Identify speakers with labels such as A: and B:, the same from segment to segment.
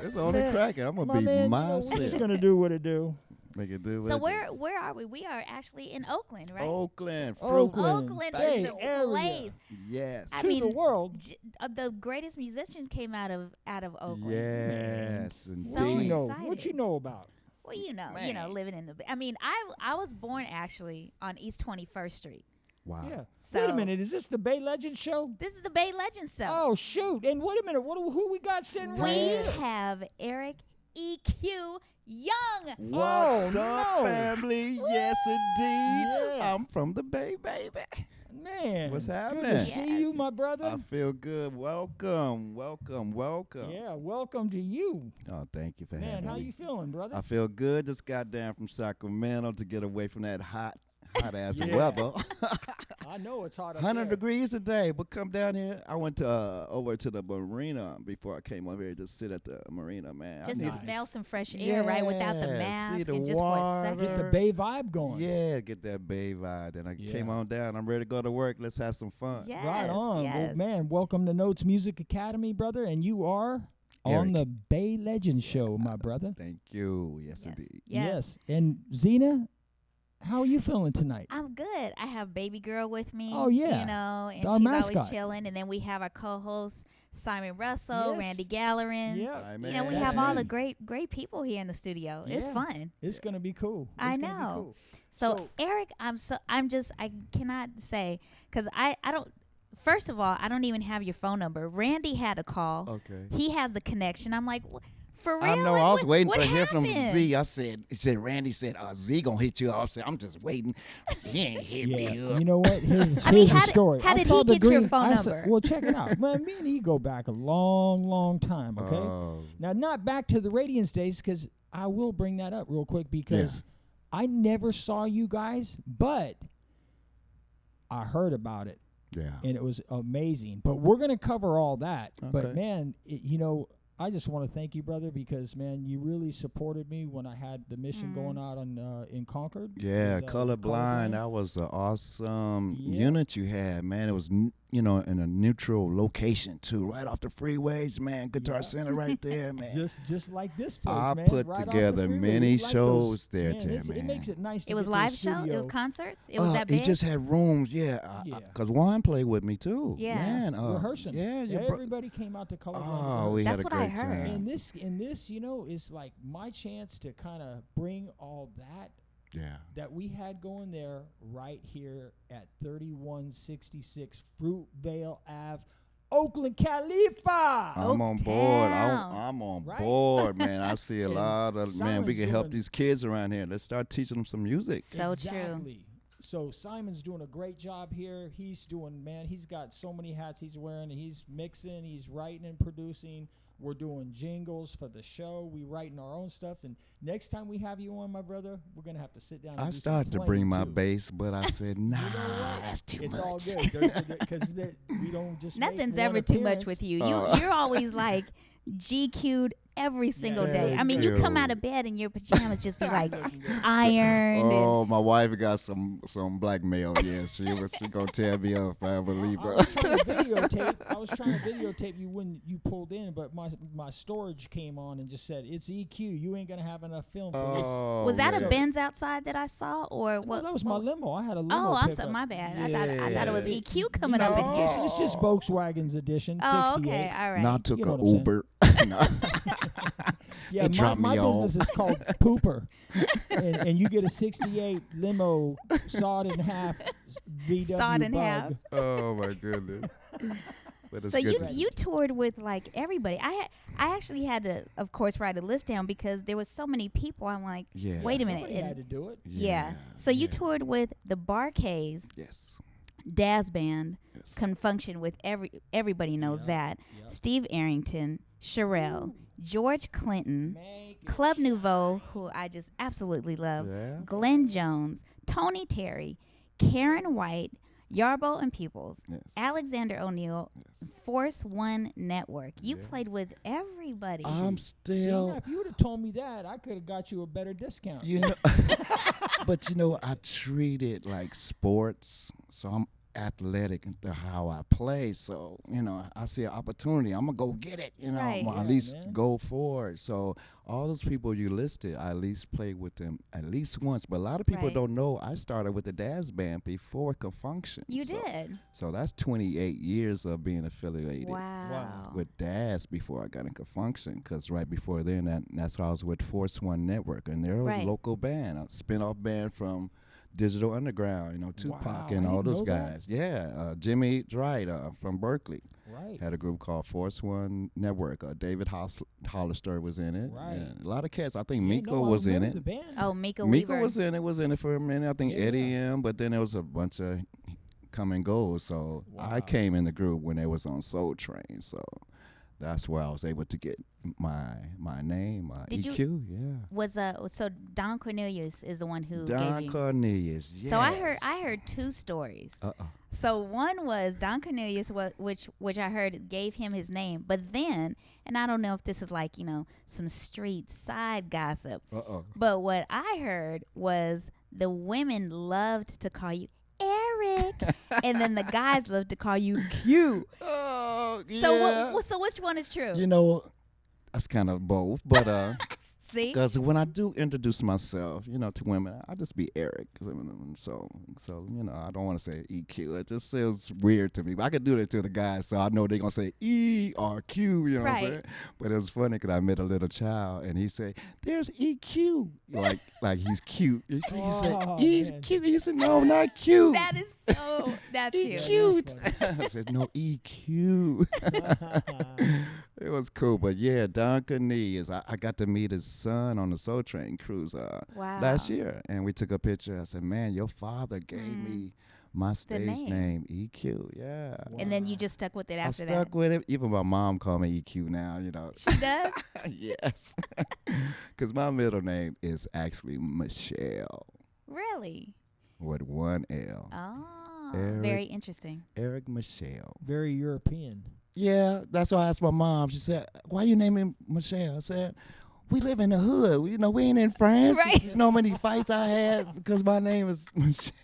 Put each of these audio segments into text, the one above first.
A: It's only cracking. I'm gonna be myself.
B: We're just gonna do what it do.
A: Make it do.
C: So where are we? We are actually in Oakland, right?
A: Oakland.
B: Oakland.
C: Oakland
B: Bay
C: is the
B: Area.
C: place.
A: Yes.
C: I
B: To
C: mean,
B: the world.
C: The greatest musicians came out of Oakland.
A: Yes.
C: So
B: What you
A: Indeed.
B: know?
C: excited.
B: What you know about?
C: Well, you know,
A: Man.
C: living in the. I mean, I was born actually on East 21st Street.
A: Wow.
B: Yeah.
C: So
B: Wait a minute. Is this the Bay Legends show?
C: This is the Bay Legends show.
B: Oh shoot! And wait a minute. Who we got sitting right
C: we
B: here?
C: have Eric EQ Young.
A: What's
B: Oh,
A: up,
B: no.
A: family? Yes, indeed.
B: Yeah.
A: I'm from the Bay, baby.
B: Man,
A: What's
B: Good
A: happening?
B: to see you,
C: Yes.
B: my brother.
A: I feel good. Welcome.
B: Yeah, welcome to you.
A: Oh, thank you for
B: Man,
A: having
B: how
A: me.
B: you feeling, brother?
A: I feel good. Just got down from Sacramento to get away from that hot ass
B: Yeah.
A: weather.
B: I know it's hot up
A: 100
B: there.
A: degrees today, but come down here. I went to over to the marina before I came over here to sit at the marina, man. I
C: Just
A: need
C: to
B: Nice.
C: smell some fresh air, right? Without the
A: Yeah,
C: mask
A: see the
C: and just for a
A: water.
C: second.
B: Get the Bay vibe going.
A: Yeah, get that bay vibe. And I came
B: Yeah.
A: on down. I'm ready to go to work. Let's have some fun.
C: Yes,
B: Right on.
C: yes.
B: Well, man, welcome to Notes Music Academy, brother. And you are on
A: Eric.
B: the Bay Legends show, my brother.
A: Thank you. Yes,
C: Yes.
A: indeed.
C: Yes.
B: And Zina, how are you feeling tonight?
C: I'm good. I have baby girl with me.
B: Oh, yeah.
C: You know, and
B: Our
C: she's
B: mascot.
C: always chilling. And then we have our co-hosts Simon Russell,
B: Yes.
C: Randy Gallerin.
B: Yeah.
C: You know, we
A: That's
C: have all
A: me.
C: the great people here in the studio. It's
B: Yeah.
C: fun.
B: It's gonna be cool.
C: I
B: It's gonna be
C: know.
B: cool.
C: So, Eric, I cannot say because I don't. First of all, I don't even have your phone number. Randy had a call.
A: Okay.
C: He has the connection. I'm like, for real?
A: I know. I was waiting
C: what
A: to hear from
C: happened?
A: Z. I said, Randy said, Z gonna hit you. I said, I'm just waiting. I said, he ain't hit
B: Yeah,
A: me up.
B: you know what? Here's
C: I mean,
B: the
C: how
B: story.
C: how
B: I
C: did
B: saw
C: he
B: the
C: get your
B: green-
C: phone
B: I said-
C: number?
B: well, check it out. Man, me and he go back a long time. Okay.
A: Oh.
B: Now, not back to the Radiance days, because I will bring that up real quick because I never saw you guys, but I heard about it,
A: Yeah.
B: and it was amazing. But we're going to cover all that. But,
A: Okay.
B: man, I just want to thank you, brother, because, man, you really supported me when I had the mission going out on in Concord.
A: Yeah,
B: with,
A: colorblind. That was an awesome
B: Yeah.
A: unit you had, man. It was, in a neutral location too, right off the freeways, man. Guitar
B: Yeah.
A: Center right there, man.
B: Just like this place,
A: I
B: man.
A: put
B: right off the
A: together
B: freeway.
A: many
B: We like
A: shows
B: those-
A: there,
B: man,
A: too,
B: It
A: man.
B: makes it nice. To
C: It was
B: get to a
C: live show. It
B: studio.
C: was concerts. It was that big.
A: He just had rooms, yeah.
B: Yeah.
A: Because Juan played with me too.
C: Yeah.
A: Man,
B: rehearsing.
A: Yeah, your bro-
B: Everybody came out to color.
A: Oh, we
C: That's
A: had a
C: what I
A: great
C: heard.
A: time.
B: And this, is like my chance to kind of bring all that we had going there right here at 3166 Fruitvale Ave, Oakland, California.
A: I'm on board.
C: Oaktown.
A: I'm on
B: Right?
A: board, man. I see a
B: And
A: lot of man. We
B: Simon's
A: can help
B: doing-
A: these kids around here. Let's start teaching them some music.
C: So true.
B: Exactly. So Simon's doing a great job here. He's got so many hats he's wearing. He's mixing, he's writing and producing. We're doing jingles for the show. We writing our own stuff. And next time we have you on, my brother, we're gonna have to sit down. And
A: I
B: do some
A: started to
B: playing,
A: bring my
B: too.
A: bass, but I said, nah,
B: You know what?
A: that's too
B: It's
A: much.
B: all good because we don't just make
C: Nothing's
B: one
C: ever too much
B: appearance.
C: with you.
A: Oh.
C: You're always like GQ'd every single day. I mean, you
A: Thank
C: come
A: you.
C: out of bed and your pajamas just be like
B: Looking good.
C: ironed.
A: Oh, my wife got some blackmail. Yeah, she gonna tear me up if I ever leave
B: I
A: her.
B: was trying to videotape you when you pulled in, but my storage came on and just said it's EQ. You ain't gonna have enough film for this.
A: Oh,
C: Was that a
A: man.
C: Benz outside that I saw, or
B: No,
C: what?
B: that was my limo. I had a limo.
C: Oh, I'm
B: pickup.
C: sorry, my bad. I thought it was
A: Yeah.
C: EQ coming up in here.
B: It's just Volkswagen's edition.
C: Oh,
B: 68.
C: okay, all right.
A: Not took
B: You know
A: a
B: what I'm saying.
A: Uber. No.
B: Yeah,
A: It dropped
B: my
A: me off.
B: business is called Pooper, and you get a '68 limo sawed in half. VW
C: Sawed in
B: Bug.
C: half.
A: Oh my goodness. But it's
C: So
A: good
C: you
A: to see.
C: you toured with like everybody. I actually had to, of course, write a list down because there was so many people. I'm like,
A: Yeah.
C: wait a minute.
B: Somebody had to do it.
C: Yeah. So you
A: yeah.
C: toured with the Barkays,
A: Yes.
C: Daz Band,
A: Yes.
C: Confunction with everybody knows
B: Yep,
C: that.
B: yep.
C: Steve Arrington, Sherelle, George Clinton,
B: Make it
C: Club Nouveau, who I just absolutely love,
A: Yeah.
C: Glenn Jones, Tony Terry, Karen White, Yarbo and Peoples,
A: Yes.
C: Alexander O'Neill, Force One Network. You
A: Yeah.
C: played with everybody.
A: I'm
B: See,
A: still.
B: now, if you would have told me that, I could have got you a better discount.
A: You know, but I treat it like sports. So athletic into how I play. So, I see an opportunity. I'm going to go get it.
C: Right.
A: I'm gonna
B: Yeah,
A: at least
B: man.
A: go for it. So, all those people you listed, I at least played with them at least once. But a lot of people
C: Right.
A: don't know I started with the Daz Band before Confunction.
C: You
A: so,
C: did.
A: So, that's 28 years of being affiliated
C: Wow.
A: with Daz before I got in Confunction. Because right before then, that's why I was with Force One Network. And they're
C: Right.
A: a local band, a spin-off band from Digital Underground, Tupac
B: Wow,
A: and
B: I
A: all
B: didn't
A: those
B: know that.
A: guys. Yeah, Jimmy Dright from Berkeley
B: Right.
A: had a group called Force One Network. David Hollister was in it.
B: Right.
A: And a lot of cats. I think
B: Yeah,
A: Miko
B: no, I
A: was in
B: remember
A: it.
B: The band.
C: Oh, Mika
A: Miko
C: Weaver.
A: was in it for a minute. I think
B: Yeah,
A: Eddie
B: yeah.
A: M. But then there was a bunch of come and go. So
B: Wow.
A: I came in the group when they was on Soul Train. So that's where I was able to get my name,
C: Did you-
A: EQ. Yeah.
C: Was so Don Cornelius is the one who
A: Don
C: gave you.
A: Cornelius. Yes.
C: So I heard two stories. So one was Don Cornelius, which I heard gave him his name, but then, and I don't know if this is like some street side gossip, but what I heard was the women loved to call you Eric, and then the guys loved to call you Q.
A: Oh, yeah.
C: So which one is true?
A: That's kind of both, but
C: See,
A: because when I do introduce myself, to women, I just be Eric. So I don't want to say EQ. It just feels weird to me. But I could do that to the guys, so I know they're gonna say E or Q. You know what I'm saying? But it was funny because I met a little child and he said, "There's EQ," like he's cute. He said, "He's
B: man.
A: cute." He said, "No, not cute.
C: that's
A: He
C: cute.
A: cute."
B: That's
A: I said, "No, EQ." It was cool, but yeah, Don Cornelius. I got to meet his son on the Soul Train cruise
C: Wow.
A: last year, and we took a picture. I said, "Man, your father gave me my stage name, EQ." Yeah,
C: And then you just stuck with it
A: I
C: after
A: stuck with it. Even my mom called me EQ now.
C: She does?
A: Yes, because my middle name is actually Michelle
C: Really?
A: with one L.
C: Oh,
A: Eric.
C: very interesting.
A: Eric Michelle.
B: Very European.
A: Yeah, that's why I asked my mom. She said, "Why you name him Michelle?" I said, "We live in the hood. We ain't in France.
C: Right.
A: You know how many fights I had because my name is Michelle."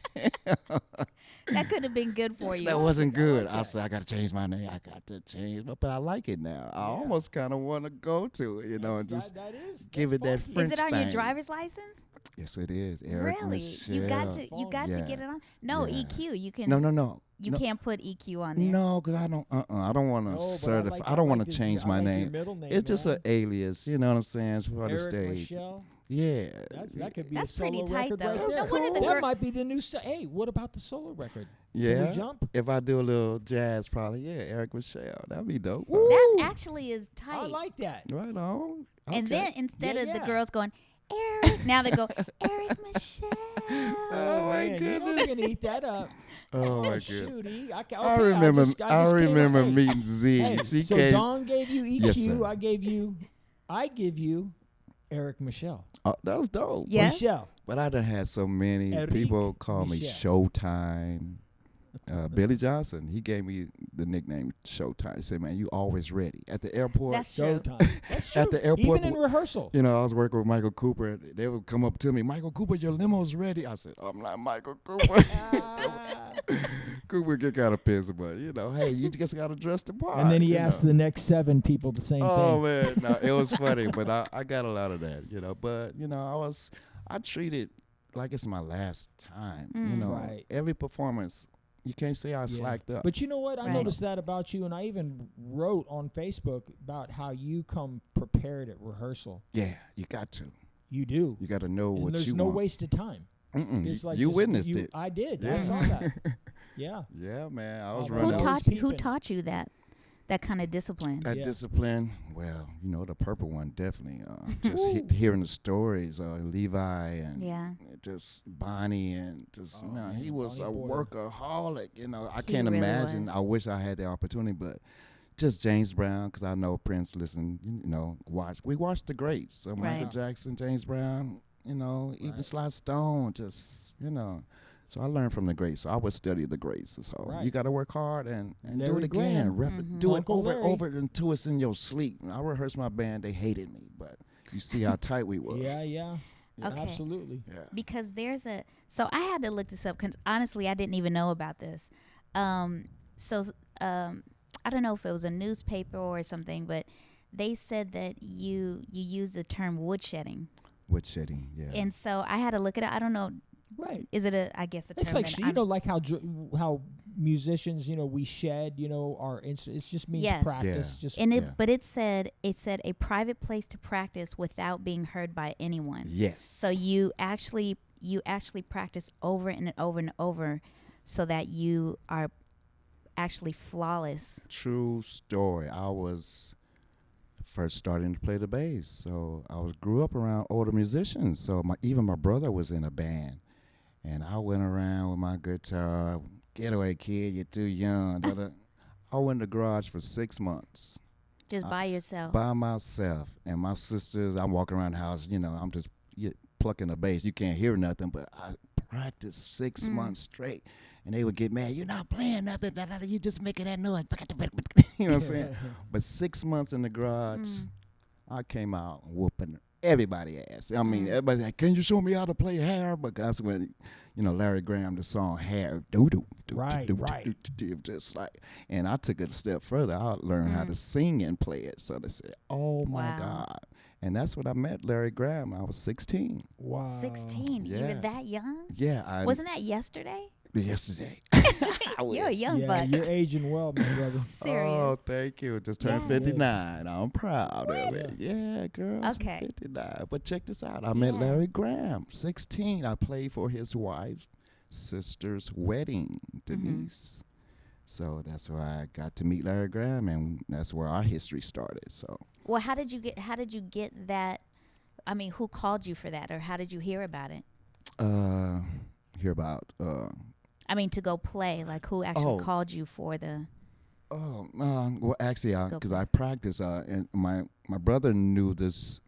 C: That could have been good for you.
A: That wasn't good. I said, "I got to change my name. I got to change." But I like it now. I almost kind of want to go to it, and just give it that
B: funky.
A: French
C: Is it on
A: thing.
C: your driver's license?
A: Yes, it is. Eric
C: Really?
A: Michelle.
C: You got to
A: Yeah.
C: get it on. No,
A: Yeah.
C: EQ. You can.
A: No.
C: You
A: no.
C: can't put EQ on there.
A: No, because I don't. I don't want to
B: No, but
A: certify.
B: like-
A: I don't
B: like
A: want to
B: this-
A: change
B: I
A: my
B: like your
A: name.
B: middle name,
A: It's just
B: man.
A: an alias. You know what I'm saying? For the
B: Eric
A: stage.
B: Michelle.
A: Yeah.
B: That could be
C: That's
B: a solo
C: pretty tight,
B: record
C: though.
B: right
A: That's
B: there.
A: No wonder the
B: That
C: gir-
B: might be the new. Hey, what about the solo record? Can
A: Yeah.
B: we jump?
A: If I do a little jazz, probably. Yeah, Eric Michelle. That'd be dope.
C: That actually is tight.
B: I like that.
A: Right on.
C: And
A: Okay.
C: then instead
B: Yeah,
C: of the
B: yeah.
C: girls going, Eric, now they go, Eric Michelle.
A: Oh, my
B: man, you know
A: goodness.
B: they're gonna eat that up.
A: Oh my
B: Shoot,
A: goodness.
B: I
A: remember.
B: just
A: I
B: came
A: remember
B: up- hey,
A: meeting Z.
B: Hey,
A: She
B: so
A: came.
B: Don gave you EQ.
A: Yes, sir.
B: I give you Eric Michelle.
A: Oh, that was dope.
C: Yes?
B: Michelle.
A: But I done had so many
B: Eric
A: people call me
B: Michelle.
A: Showtime. Billy Johnson, he gave me the nickname Showtime. He said, "Man, you always ready." At the airport,
C: That's true.
B: Showtime. That's true.
A: At the airport,
B: Even in rehearsal.
A: I was working with Michael Cooper. And they would come up to me, "Michael Cooper, your limo's ready." I said, "I'm not Michael Cooper."
B: Ah.
A: Cooper get kind of pissed, but hey, you just got to dress the part.
B: And then he
A: you
B: asked
A: know.
B: the next 7 people the same
A: Oh
B: thing.
A: man, no, it was funny, but I got a lot of that, But I treat it like it's my last time.
B: Right.
A: Every performance, you can't say I
B: Yeah.
A: slacked up.
B: But you know what? I
C: Right.
B: noticed that about you, and I even wrote on Facebook about how you come prepared at rehearsal.
A: Yeah, you got to.
B: You do.
A: You got to know
B: And
A: what
B: there's
A: you
B: no
A: want.
B: waste of time.
A: Mm-mm.
B: It's like
A: You
B: just-
A: witnessed it.
B: I did.
A: Yeah.
B: I saw that. Yeah.
A: Yeah, man. I was
B: Oh,
A: running.
B: man.
C: Who
B: Always
C: taught you that kind of discipline?
A: That
B: Yeah.
A: discipline, well, the purple one definitely. Just hearing the stories, Levi and
C: Yeah.
A: just Bonnie and just,
B: Oh,
A: man, he
B: man,
A: was
B: Bonnie
A: a
B: Porter.
A: workaholic. I
C: He
A: can't
C: really
A: imagine.
C: was.
A: I wish I had the opportunity, but just James Brown, because I know Prince listened, we watched the greats. Michael
C: Right.
A: Jackson, James Brown, even
B: Right.
A: Sly Stone, just, So I learned from the greats. So I would study the greats. So
B: Right.
A: you got to work hard and do
B: Larry
A: it again.
B: Graham.
A: Do it
B: Uncle
A: over and
B: Larry.
A: over until it's in your sleep. I rehearsed my band. They hated me, but you see how tight we was.
B: Yeah.
C: Okay.
B: Absolutely.
A: Yeah.
C: Because so I had to look this up because honestly, I didn't even know about this. So I don't know if it was a newspaper or something, but they said that you use the term woodshedding.
A: Woodshedding, yeah.
C: And so I had to look it up. I don't know.
B: Right.
C: Is it I guess a term?
B: It's like
C: that
B: you know, like how musicians, we shed, our instruments. It just means
C: Yes.
B: practice.
A: Yeah.
B: Just
C: and but it said a private place to practice without being heard by anyone.
A: Yes.
C: So you actually practice over and over and over, so that you are actually flawless.
A: True story. I was first starting to play the bass, so grew up around older musicians. So even my brother was in a band, and I went around with my guitar. Get away, kid! You're too young. I went in the garage for 6 months.
C: Just by yourself.
A: By myself. And my sisters, I'm walking around the house, I'm just plucking the bass. You can't hear nothing, but I practiced 6 months straight. And they would get mad. You're not playing nothing. You just making that noise. You know what I'm saying? But 6 months in the garage, I came out whooping everybody's ass. I mean, everybody's like, can you show me how to play Hair? But that's when, Larry Graham, the song Hair.
B: Right.
A: Just like, and I took it a step further. I learned how to sing and play it. So they said, oh, my God. And that's when I met Larry Graham. I was 16.
B: Wow.
C: 16?
A: Yeah.
C: You were that young?
A: Yeah.
C: Wasn't that yesterday?
A: Yesterday.
C: You're a young buck.
B: You're aging well, my brother.
C: Serious.
A: Oh, thank you. Just turned 59. I'm proud of it.
C: What?
A: Yeah, girl.
C: Okay.
A: 59. But check this out. I met Larry Graham, 16. I played for his wife's sister's wedding, Denise. So that's where I got to meet Larry Graham, and that's where our history started. So.
C: Well, how did you get that? I mean, who called you for that, or how did you hear about it?
A: Hear about.
C: I mean, to go play. Like, who actually called you for the?
A: Oh, well, actually, because I practiced, and my brother knew this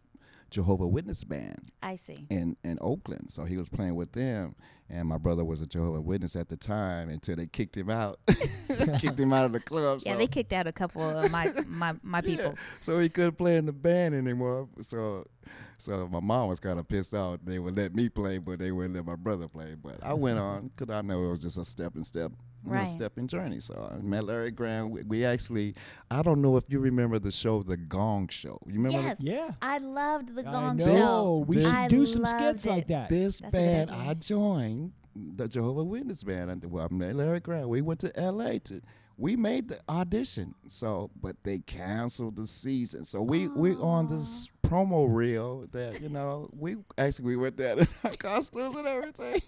A: Jehovah's Witness band.
C: I see.
A: In Oakland, so he was playing with them, and my brother was a Jehovah's Witness at the time until they kicked him out, kicked him out of the club.
C: Yeah, they kicked out a couple of my peoples.
A: So he couldn't play in the band anymore. So my mom was kind of pissed off. They would let me play, but they wouldn't let my brother play. But I went on because I know it was just a stepping journey. So I met Larry Graham. We actually, I don't know if you remember the show, The Gong Show. You remember?
C: Yes.
B: Yeah.
C: I loved The Gong
B: I
C: Show.
B: know. We used to do some
C: loved
B: skits
C: it.
B: like that.
A: This
C: That's a good
A: band,
C: idea.
A: I joined the Jehovah's Witness band. I met Larry Graham. We went to L.A. We made the audition, but they canceled the season. So we on this promo reel that, we went there in our costumes and everything.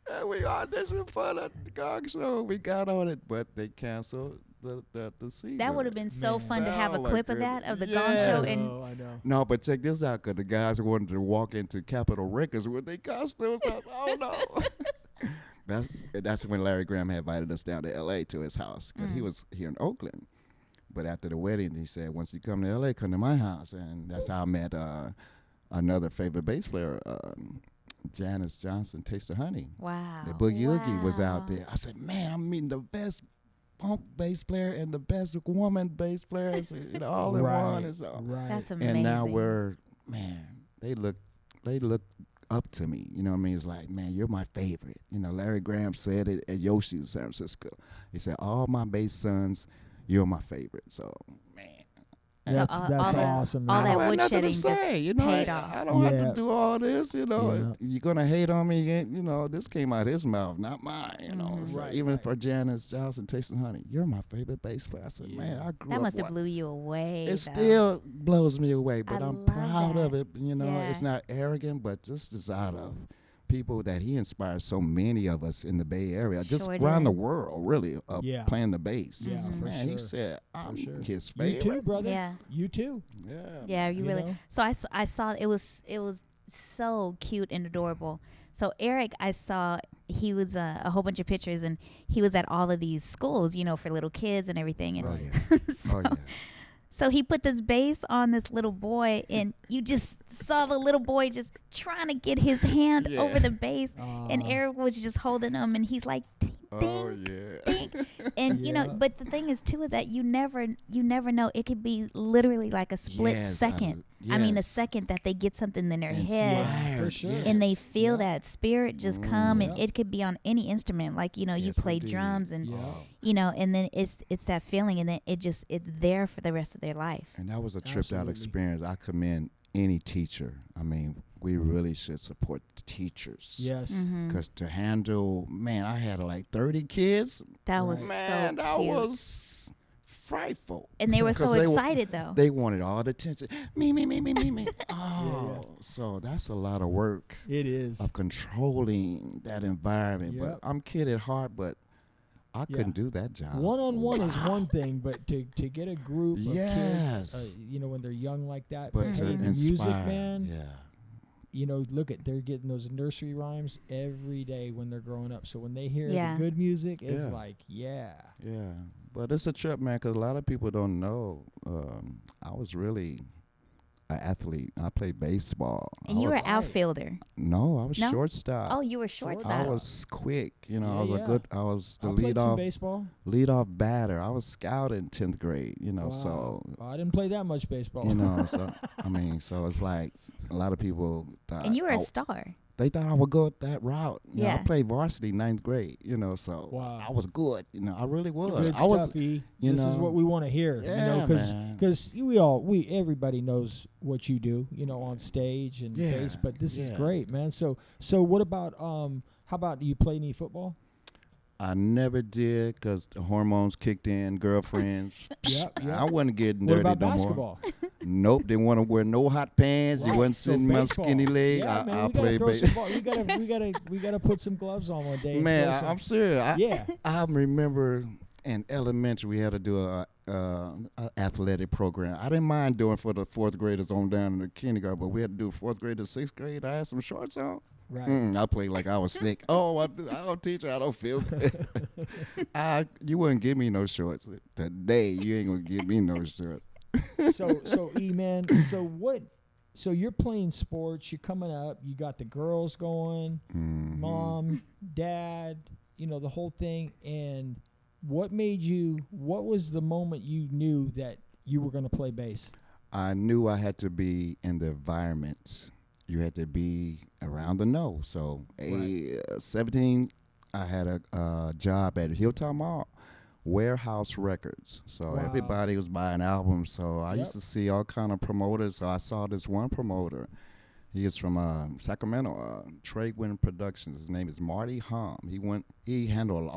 A: And we auditioned for the Gong Show. We got on it, but they canceled the season.
C: That would have been so fun to have a
A: Oh, my
C: clip of
A: goodness.
C: that, of the Gong Show.
A: Yes.
C: And
B: I know.
A: No, but check this out, because the guys wanted to walk into Capitol Records with their costumes. Oh, no. That's when Larry Graham had invited us down to L.A. to his house, because he was here in Oakland. But after the wedding, he said, once you come to L.A., come to my house. And that's how I met another favorite bass player, Janice Johnson, Taste of Honey.
C: wow.
A: The Boogie Oogie was out there. I said, man, I'm meeting the best punk bass player and the best woman bass player, all in one. And so.
B: Right.
C: That's amazing.
A: And now they look up to me. You know what I mean? It's like, man, you're my favorite. Larry Graham said it at Yoshi's in San Francisco. He said, all my bass sons, you're my favorite. So, man.
B: That's
C: all
B: awesome.
C: all
B: man.
C: that
A: I don't have nothing to
C: woodshedding just
A: say,
C: paid off.
A: I don't have
B: Yeah.
A: to do all this,
B: Yeah.
A: You're going to hate on me, this came out his mouth, not mine, So
B: Right,
A: even
B: right.
A: for Janice Johnson, Tasting Honey, you're my favorite bass player. I said, man, I grew
C: That
A: up
C: must have
A: wa-
C: blew you away.
A: It
C: though.
A: still blows me away, but
C: I
A: I'm
C: love
A: proud of
C: that.
A: it. It's
C: Yeah.
A: not arrogant, but just as out of people that he inspires so many of us in the Bay Area, just
C: Sure
A: around the
C: did.
A: world, really,
B: Yeah.
A: playing the bass.
B: Yeah,
A: So,
B: for
A: man, he
B: sure.
A: said, I'm
B: sure.
A: his
B: You
A: favorite.
B: too, brother.
C: Yeah.
B: You too.
A: Yeah.
C: Yeah, you
B: You
C: really.
B: know?
C: So I saw it was so cute and adorable. So Eric, I saw he was a whole bunch of pictures, and he was at all of these schools, for little kids and everything. And
A: Oh, yeah.
C: so,
A: Oh, yeah.
C: so he put this bass on this little boy, and you just saw the little boy just trying to get his hand
A: Yeah.
C: over the bass, and
B: Aw.
C: Eric was just holding him, and he's like, ding,
A: Oh,
C: ding,
A: yeah.
C: ding. And you know,
B: Yeah.
C: but the thing is too is that you never know. It could be literally like a split
A: Yes,
C: second. I mean, a
A: yes.
C: second that they get something in their head.
A: Inspired,
B: For sure.
C: And they
A: yes.
C: feel
B: Yeah.
C: that spirit just come, and
B: Yeah.
C: it could be on any instrument. Like, you know, you
A: Yes,
C: play
A: indeed.
C: drums, and
B: Yeah.
C: you know, and then it's that feeling, and then it's there for the rest of their life.
A: And that was a tripped out
B: Absolutely.
A: experience. I commend any teacher. I mean, we really should support the teachers.
B: Yes.
C: Mm-hmm.
A: Because to handle, man, I had like 30 kids.
C: That was
B: Right.
A: Man,
C: so
A: that
C: cute.
A: was frightful.
C: And they were so
A: 'Cause they were-
C: excited though.
A: They wanted all the attention. Me. Oh, so that's a lot of work
B: It is.
A: of controlling that environment.
B: Yep.
A: But I'm kid at heart, but I
B: Yeah.
A: couldn't do that job.
B: One-on-one is one thing, but to get a group of kids,
A: Yes.
B: you know, when they're young like that,
A: But
B: man,
A: to
C: Mhm.
B: the
A: inspire,
B: music, man,
A: yeah.
B: you know, look at they're getting those nursery rhymes every day when they're growing up. So when they hear
C: Yeah.
B: the good music, it's
A: Yeah.
B: like, yeah,
A: Yeah, but it's a trip, man, because a lot of people don't know. I was really an athlete. I played baseball.
C: And
A: I
C: you were
A: was,
C: an outfielder.
A: No, I was
C: No?
A: shortstop.
C: Oh, you were
A: I
C: shortstop.
A: was quick. You know,
B: Yeah,
A: I was
B: yeah.
A: I was the
B: I played some
A: leadoff
B: baseball.
A: batter. I was scouted in 10th grade. You know,
B: Wow.
A: so
B: I didn't play that much baseball.
A: you know, so I mean, so it's like a lot of people thought.
C: And you were a
A: I-
C: star.
A: They thought I would go that route. You know, I
C: Yeah.
A: played varsity 9th grade. You know, so
B: Wow.
A: I was good. You know, I really was.
B: Good
A: I was.
B: stuff, E.
A: you
B: This is
A: know,
B: what we want to hear.
A: Yeah,
B: you know,
A: man.
B: because everybody knows what you do. You know, on stage and
A: Yeah,
B: bass. But this is
A: yeah.
B: great, man. So what about how about you play any football?
A: I never did because the hormones kicked in, girlfriends.
B: Yep, yep.
A: I wasn't getting
B: What
A: dirty
B: about
A: no more.
B: basketball?
A: Nope, didn't want to wear no hot pants.
B: Right,
A: You wasn't
B: so
A: sitting my
B: baseball.
A: skinny leg.
B: Yeah,
A: I
B: man, we gotta
A: played
B: throw some
A: baseball.
B: ball. We gotta put some gloves on one day. and
A: Man,
B: throw some-
A: I'm serious.
B: yeah.
A: I remember in elementary we had to do a athletic program. I didn't mind doing for the fourth graders on down in the kindergarten, but we had to do fourth grade to sixth grade. I had some shorts on.
B: Right.
A: I played like I was sick. I don't teach her. I don't feel good. You wouldn't give me no shorts today. You ain't gonna give me no shorts.
B: So E man, so you're playing sports, you're coming up, you got the girls going,
A: Mhm.
B: mom, dad, you know, the whole thing. And what was the moment you knew that you were going to play bass?
A: I knew I had to be in the environment. You had to be around the know. So, 17, I had a job at Hilltop Mall, Warehouse Records. So
B: Wow.
A: everybody was buying albums. So I
B: Yep.
A: used to see all kind of promoters. So I saw this one promoter. He is from Sacramento, Tradewind Productions. His name is Marty Hom. He handled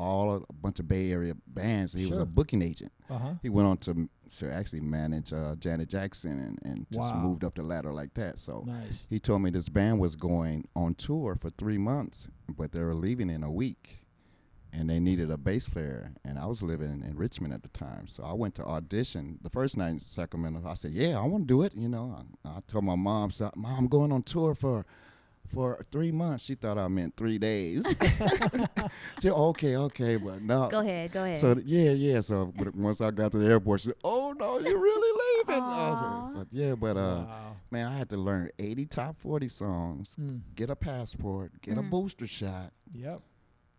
A: a bunch of Bay Area bands. He was
B: Sure.
A: a booking agent.
B: Uh-huh.
A: He went on to actually manage Janet Jackson and just
B: Wow.
A: moved up the ladder like that. So
B: Nice.
A: he told me this band was going on tour for 3 months, but they were leaving in a week. And they needed a bass player, and I was living in Richmond at the time. So I went to audition. The first night in Sacramento, I said, yeah, I want to do it. You know, I told my mom, so, Mom, I'm going on tour for 3 months. She thought I meant 3 days. She said, okay, but no.
C: Go ahead.
A: So yeah. So but once I got to the airport, she said, "Oh no, you're really leaving." I was
C: Aw.
A: like, but
B: Wow.
A: man, I had to learn 80 top 40 songs, get a passport, get a booster shot.
B: Yep.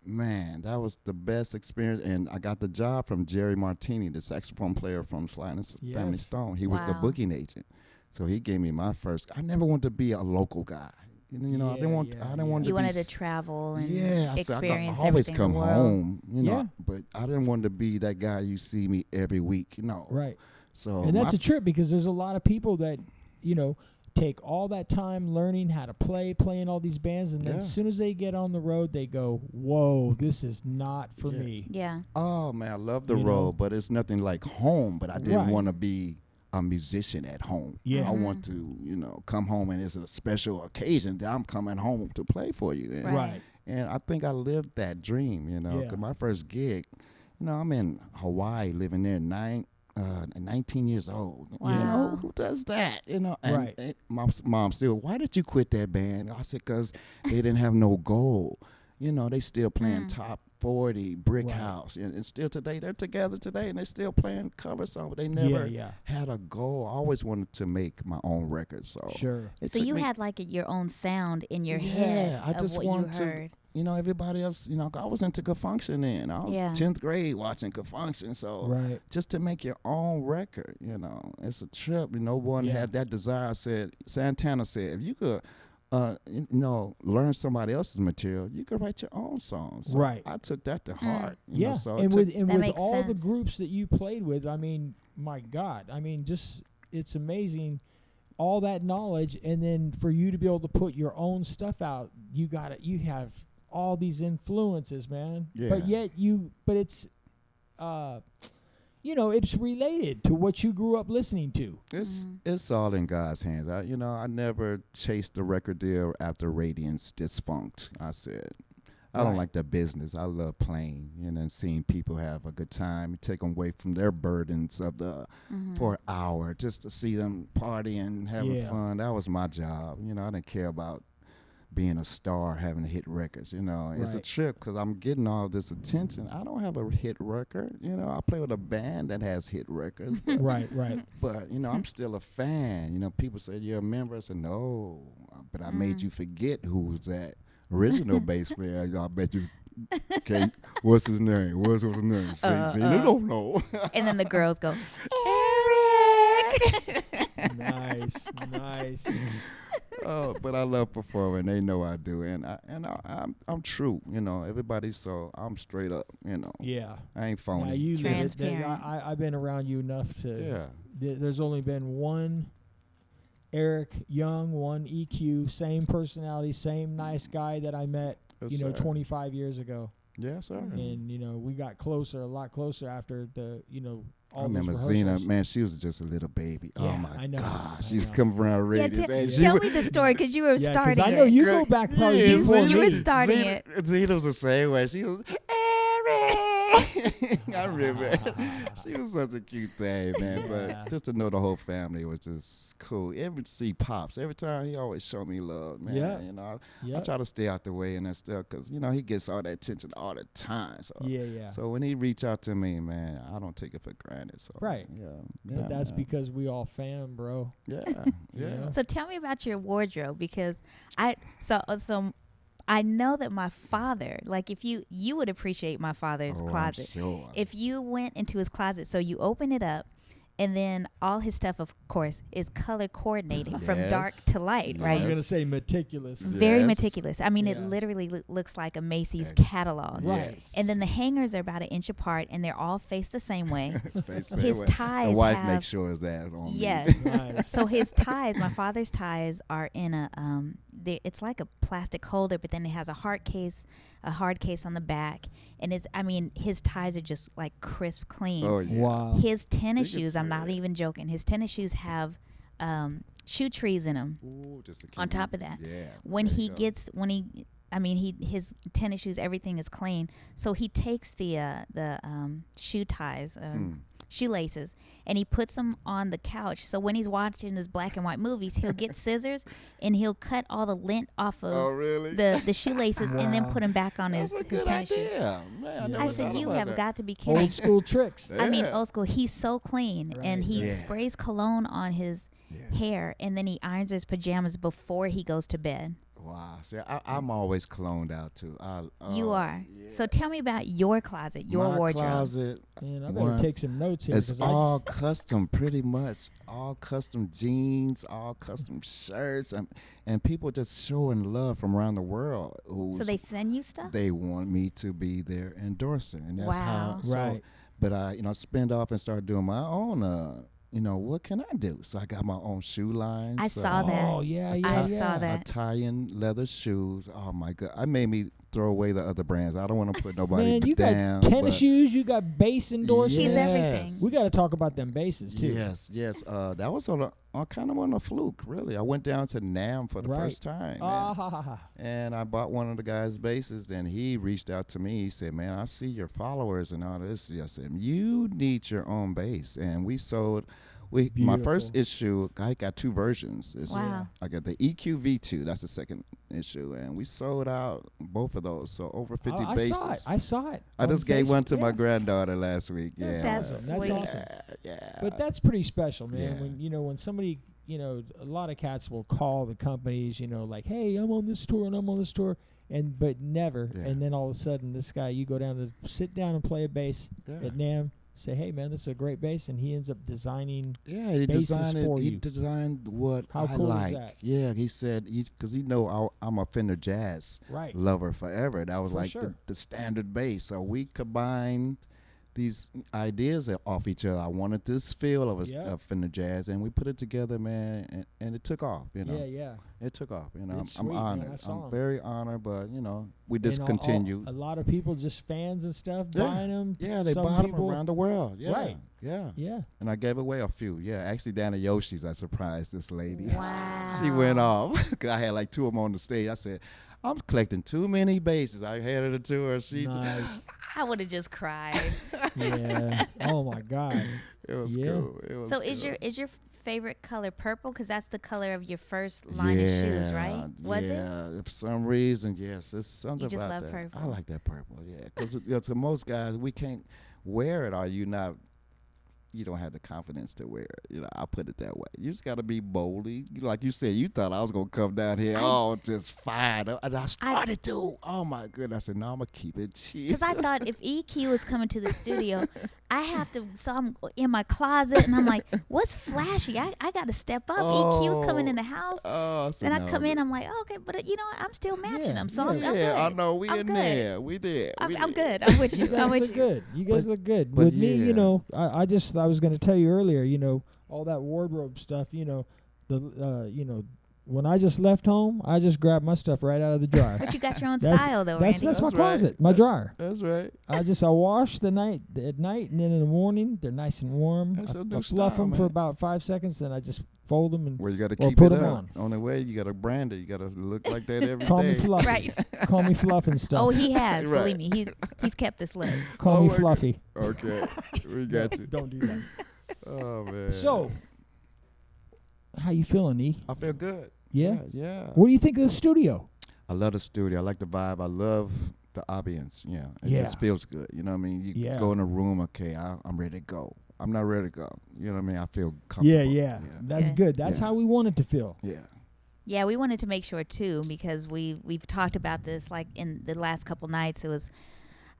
A: Man, that was the best experience, and I got the job from Jerry Martini, the saxophone player from Sly and the Family
B: Yes.
A: Stone. He was the
C: Wow.
A: booking agent, so he gave me my first. I never wanted to be a local guy. You know, I didn't want.
B: Yeah,
A: I didn't want
C: You
A: to
C: wanted
A: be
C: to travel and
A: I said,
C: experience
A: I always
C: everything
A: come
C: in the world.
A: home, you know,
B: Yeah.
A: but I didn't want to be that guy you see me every week, you know.
B: Right.
A: So
B: And that's
A: my
B: a trip because there's a lot of people that, you know, take all that time learning how to playing all these bands, and then
A: Yeah.
B: as soon as they get on the road, they go, "Whoa, this is not for
A: Yeah.
B: me."
C: Yeah.
A: oh man, I love the
B: You
A: road,
B: know?
A: but it's nothing like home. But I didn't
B: Right.
A: want to be a musician at home.
B: Yeah.
A: I want to, come home and it's a special occasion that I'm coming home to play for you. And,
C: Right.
B: Right.
A: and I think I lived that dream,
B: Yeah.
A: 'cause my first gig, I'm in Hawaii living there 19 years old.
C: Wow.
A: Who does that? And
B: Right.
A: my mom said, why did you quit that band? I said, because they didn't have no goal. They still playing top 40, Brick
B: Right.
A: House. And still today, they're together today, and they still playing cover songs. But they never
B: Yeah.
A: had a goal. I always wanted to make my own records. So
B: Sure.
A: it
C: So
A: took
C: you
A: me-
C: had like your own sound in your
A: Yeah,
C: head
A: I
C: of
A: just
C: what you
A: want to-
C: heard.
A: everybody else, I was into Confunction then. I was
C: Yeah.
A: 10th grade watching Confunction. So
B: Right.
A: just to make your own record, it's a trip. No one
B: Yeah.
A: had that desire. Santana said, if you could, learn somebody else's material, you could write your own songs. So
B: Right.
A: I took that to heart.
B: Yeah.
A: So
B: And with
C: That makes
B: all the
C: sense.
B: groups that you played with, I mean, my God, I mean, just it's amazing. All that knowledge, and then for you to be able to put your own stuff out, you have all these influences, man.
A: Yeah.
B: But yet it's it's related to what you grew up listening to.
A: It's all in God's hands. I never chased the record deal after Radiance defunct. I said, I don't
B: Right.
A: like the business. I love playing, and seeing people have a good time, take them away from their burdens of the for an hour, just to see them partying, having
B: Yeah.
A: fun. That was my job. I didn't care about being a star, having to hit records. It's a
B: Right.
A: trip because I'm getting all this attention. I don't have a hit record. I play with a band that has hit records. But,
B: Right.
A: but I'm still a fan. People say you're a member. I said no, but I made you forget who's that original bass player. I bet you can't. What's his name? What's his name? Zina don't know.
C: And then the girls go, Eric.
B: Nice.
A: Oh, but I love performing. They know I do, and I'm true. Everybody. So I'm straight up.
B: Yeah.
A: I ain't phony.
B: Now you live it.
C: Transparent.
B: I've been around you enough to.
A: Yeah.
B: There's only been one Eric Young, one EQ, same personality, same nice guy that I met,
A: Yes, sir.
B: 25 years ago.
A: Yes, sir.
B: And we got a lot closer after the, all
A: I remember
B: those
A: Zina,
B: rehearsals.
A: man, she was just a little baby.
B: Yeah,
A: oh my
B: I know.
A: God,
B: I
A: she's
B: know.
A: coming around
C: Yeah,
A: radio.
C: tell me the story because you were
B: Yeah, 'cause
C: starting
B: I know
C: it.
B: you go back probably
A: Yeah,
B: before
C: you were
B: me.
C: starting
A: Zina,
C: it.
A: Zina was the same way. She was Eric. I remember. She was such a cute thing, man.
B: Yeah.
A: But just to know the whole family was just cool. See Pops every time, he always showed me love, man.
B: Yeah.
A: I
B: Yep.
A: try to stay out the way and that stuff because he gets all that attention all the time. So
B: Yeah.
A: So when he reach out to me, man, I don't take it for granted. So
B: Right.
A: Yeah.
B: But that's
A: man.
B: because we all fam, bro.
A: Yeah. Yeah.
C: So tell me about your wardrobe because I know that my father, like if you would appreciate my father's
A: I'm
C: closet.
A: sure.
C: If you went into his closet, so you open it up, and then all his stuff, of course, is color coordinated from
A: Yes.
C: dark to light,
A: Yes.
C: right?
B: I'm gonna say meticulous.
C: Very
A: Yes.
C: meticulous. I mean, it
B: Yeah.
C: literally looks like a Macy's
A: Ex-
C: catalog.
B: Right.
A: Yes.
C: And then the hangers are about an inch apart, and they're all faced the same way. His
A: The
C: ties
A: wife
C: have
A: makes sure that on me.
C: yes.
B: Nice.
C: So his ties, my father's ties, are in a it's like a plastic holder, but then it has a hard case on the back, and his ties are just like crisp clean.
A: Oh yeah.
B: Wow.
C: His tennis
A: You can
C: shoes, I'm
A: see
C: not
A: it.
C: even joking. His tennis shoes have shoe trees in them.
A: Ooh, just to
C: On
A: keep
C: top
A: me-
C: of that,
A: Yeah.
C: When
A: there
C: he
A: you go.
C: gets his tennis shoes, everything is clean. So he takes the shoe ties, shoelaces, and he puts them on the couch. So when he's watching his black and white movies, he'll get scissors and he'll cut all the lint off of
A: Oh really?
C: the shoelaces and then
B: Wow.
C: put them back on
A: That's a
C: his
A: good
C: tennis shoes.
A: idea. Man,
B: Yeah.
A: never
C: I
A: thought
C: said, you
A: about
C: have
A: that.
C: got to be kidding.
B: Old school tricks.
C: I mean,
A: Yeah.
C: old school. He's so clean, and
B: Right.
C: he
A: Yeah.
C: sprays cologne on his
A: Yeah.
C: hair, and then he irons his pajamas before he goes to bed.
A: Wow. See, I'm always cloned out too.
C: You are. So tell me about your closet, your
A: My
C: wardrobe.
A: closet,
B: Man, I better
A: Once-
B: take some notes here.
A: it's
B: 'cause
A: all custom, pretty much. All custom jeans, all custom shirts, and people just showing love from around the world.
C: So they send you stuff?
A: They want me to be their endorser, and that's
C: Wow.
A: how. So,
B: Right.
A: But I, spin off and start doing my own. What can I do? So I got my own shoe line.
C: I
A: so
C: saw that.
B: Oh yeah,
C: I
B: yeah,
C: saw
B: yeah.
C: that.
A: Italian leather shoes. Oh my God! I made me throw away the other brands. I don't want to put nobody
B: Man, you
A: down.
B: got tennis
A: but
B: shoes. You got bass endorsements.
C: He's
A: yes.
C: everything.
B: We got to talk about them basses too.
A: Yes. That was on kind of on a fluke, really. I went down to NAM for the
B: Right.
A: first time,
B: Ah ha ha ha.
A: and I bought one of the guys' basses. And he reached out to me. He said, "Man, I see your followers and all this." I said, "You need your own bass," and we sold. My first issue, I got two versions.
C: Wow.
A: I got the EQ V2. That's the second issue, and we sold out both of those. So over 50
B: I
A: bases.
B: saw it. I saw it.
A: I
B: on
A: just gave one to
B: Facebook.
A: my
B: Yeah.
A: granddaughter last week.
B: That's
A: Yeah,
C: awesome.
B: That's
C: sweet.
B: awesome.
A: Yeah.
B: But that's pretty special, man.
A: Yeah.
B: When somebody, a lot of cats will call the companies, like, hey, I'm on this tour and I'm on this tour, but never.
A: Yeah.
B: And then all of a sudden, this guy, you go down to sit down and play a bass at NAMM. Say, hey man, this is a great bass, and he ends up designing.
A: Yeah, he
B: basses
A: designed it.
B: for
A: He
B: you.
A: designed what
B: How
A: I
B: cool
A: like.
B: is that?
A: Yeah, he said because I'm a Fender Jazz
B: Right.
A: lover forever. That was
B: For
A: like
B: sure.
A: the standard bass. So we combined these ideas off each other. I wanted this feel of a Fender Jazz, and we put it together, man, and it took off. You know,
B: Yeah.
A: it took off. You know,
B: It's
A: I'm
B: sweet, man.
A: honored.
B: I saw
A: I'm
B: 'em.
A: very honored, but you know, we just
B: And
A: continue.
B: a lot of people, just fans and stuff,
A: Yeah.
B: buying them.
A: Yeah, they
B: Some
A: bought them
B: people-
A: around the world. Yeah,
B: Right.
A: Yeah.
B: Yeah.
A: And I gave away a few. Yeah, actually down at Yoshi's, I surprised this lady.
C: Wow.
A: She went off. 'Cause I had like two of them on the stage. I said, I'm collecting too many basses. I handed it to her. She
B: Nice.
C: I would have just cried.
B: Yeah. Oh my God.
A: It was
B: Yeah.
A: cool. It was
C: So
A: cool.
C: is your favorite color purple? Because that's the color of your first line of shoes, right? Was it?
A: Yeah, for some reason, yes. It's something
C: You just
A: about
C: love
A: that. I
C: purple.
A: like that purple, yeah. Because to most guys, we can't wear it or you don't have the confidence to wear it. You know, I'll put it that way. You just got to be boldly. Like you said, you thought I was going to come down here just fired up. And I started to. Oh, my goodness. I said, no, I'm going to keep it chill.
C: Because I thought if EQ was coming to the studio, I have to. So I'm in my closet and I'm like, what's flashy? I got to step up. EQ's coming in the house.
A: So
C: And I
A: no,
C: come in, I'm like, oh, okay, but you know what? I'm still matching them. So I'm good.
A: I know. We
C: I'm
A: in
C: good.
A: there. We did.
C: I'm good. I'm with
B: You
C: you.
B: guys
C: I'm with
B: look
C: you.
B: good. You guys look good.
A: but
B: With me,
A: yeah.
B: you know, I was going to tell you earlier, you know, all that wardrobe stuff, you know, when I just left home, I just grabbed my stuff right out of the dryer.
C: But you got your own
B: That's-
C: style, though,
B: That's
C: Randy.
B: my
A: That's right.
B: closet, my dryer.
A: That's right.
B: I wash at night, and then in the morning they're nice and warm.
A: That's your new
B: I fluff
A: style,
B: them for
A: man.
B: about 5 seconds, then I just fold them and
A: Well, you got to
B: Or
A: keep
B: put
A: it
B: 'em
A: up. On the way, you got to brand it. You got to look like that every day.
B: call me Fluffy.
C: Right.
B: Call me Fluff and stuff.
C: Oh, he has.
A: Right.
C: Believe me, he's kept this look.
B: Call
A: Oh
B: me
A: my
B: Fluffy.
A: Okay. We got you.
B: Don't do that.
A: Oh, man.
B: So, how you feeling, E?
A: I feel good.
B: Yeah?
A: Yeah.
B: What do you think of the studio?
A: I love the studio. I like the vibe. I love the ambience. Yeah. It just
B: Yeah.
A: feels good. You know what I mean? You
B: Yeah.
A: go in a room, okay, I'm ready to go. I'm not ready to go. You know what I mean? I feel comfortable.
B: Yeah. That's
C: Okay.
B: good. That's
A: Yeah.
B: how we want it to feel.
A: Yeah.
C: Yeah, we wanted to make sure too because we've talked about this like in the last couple nights. It was,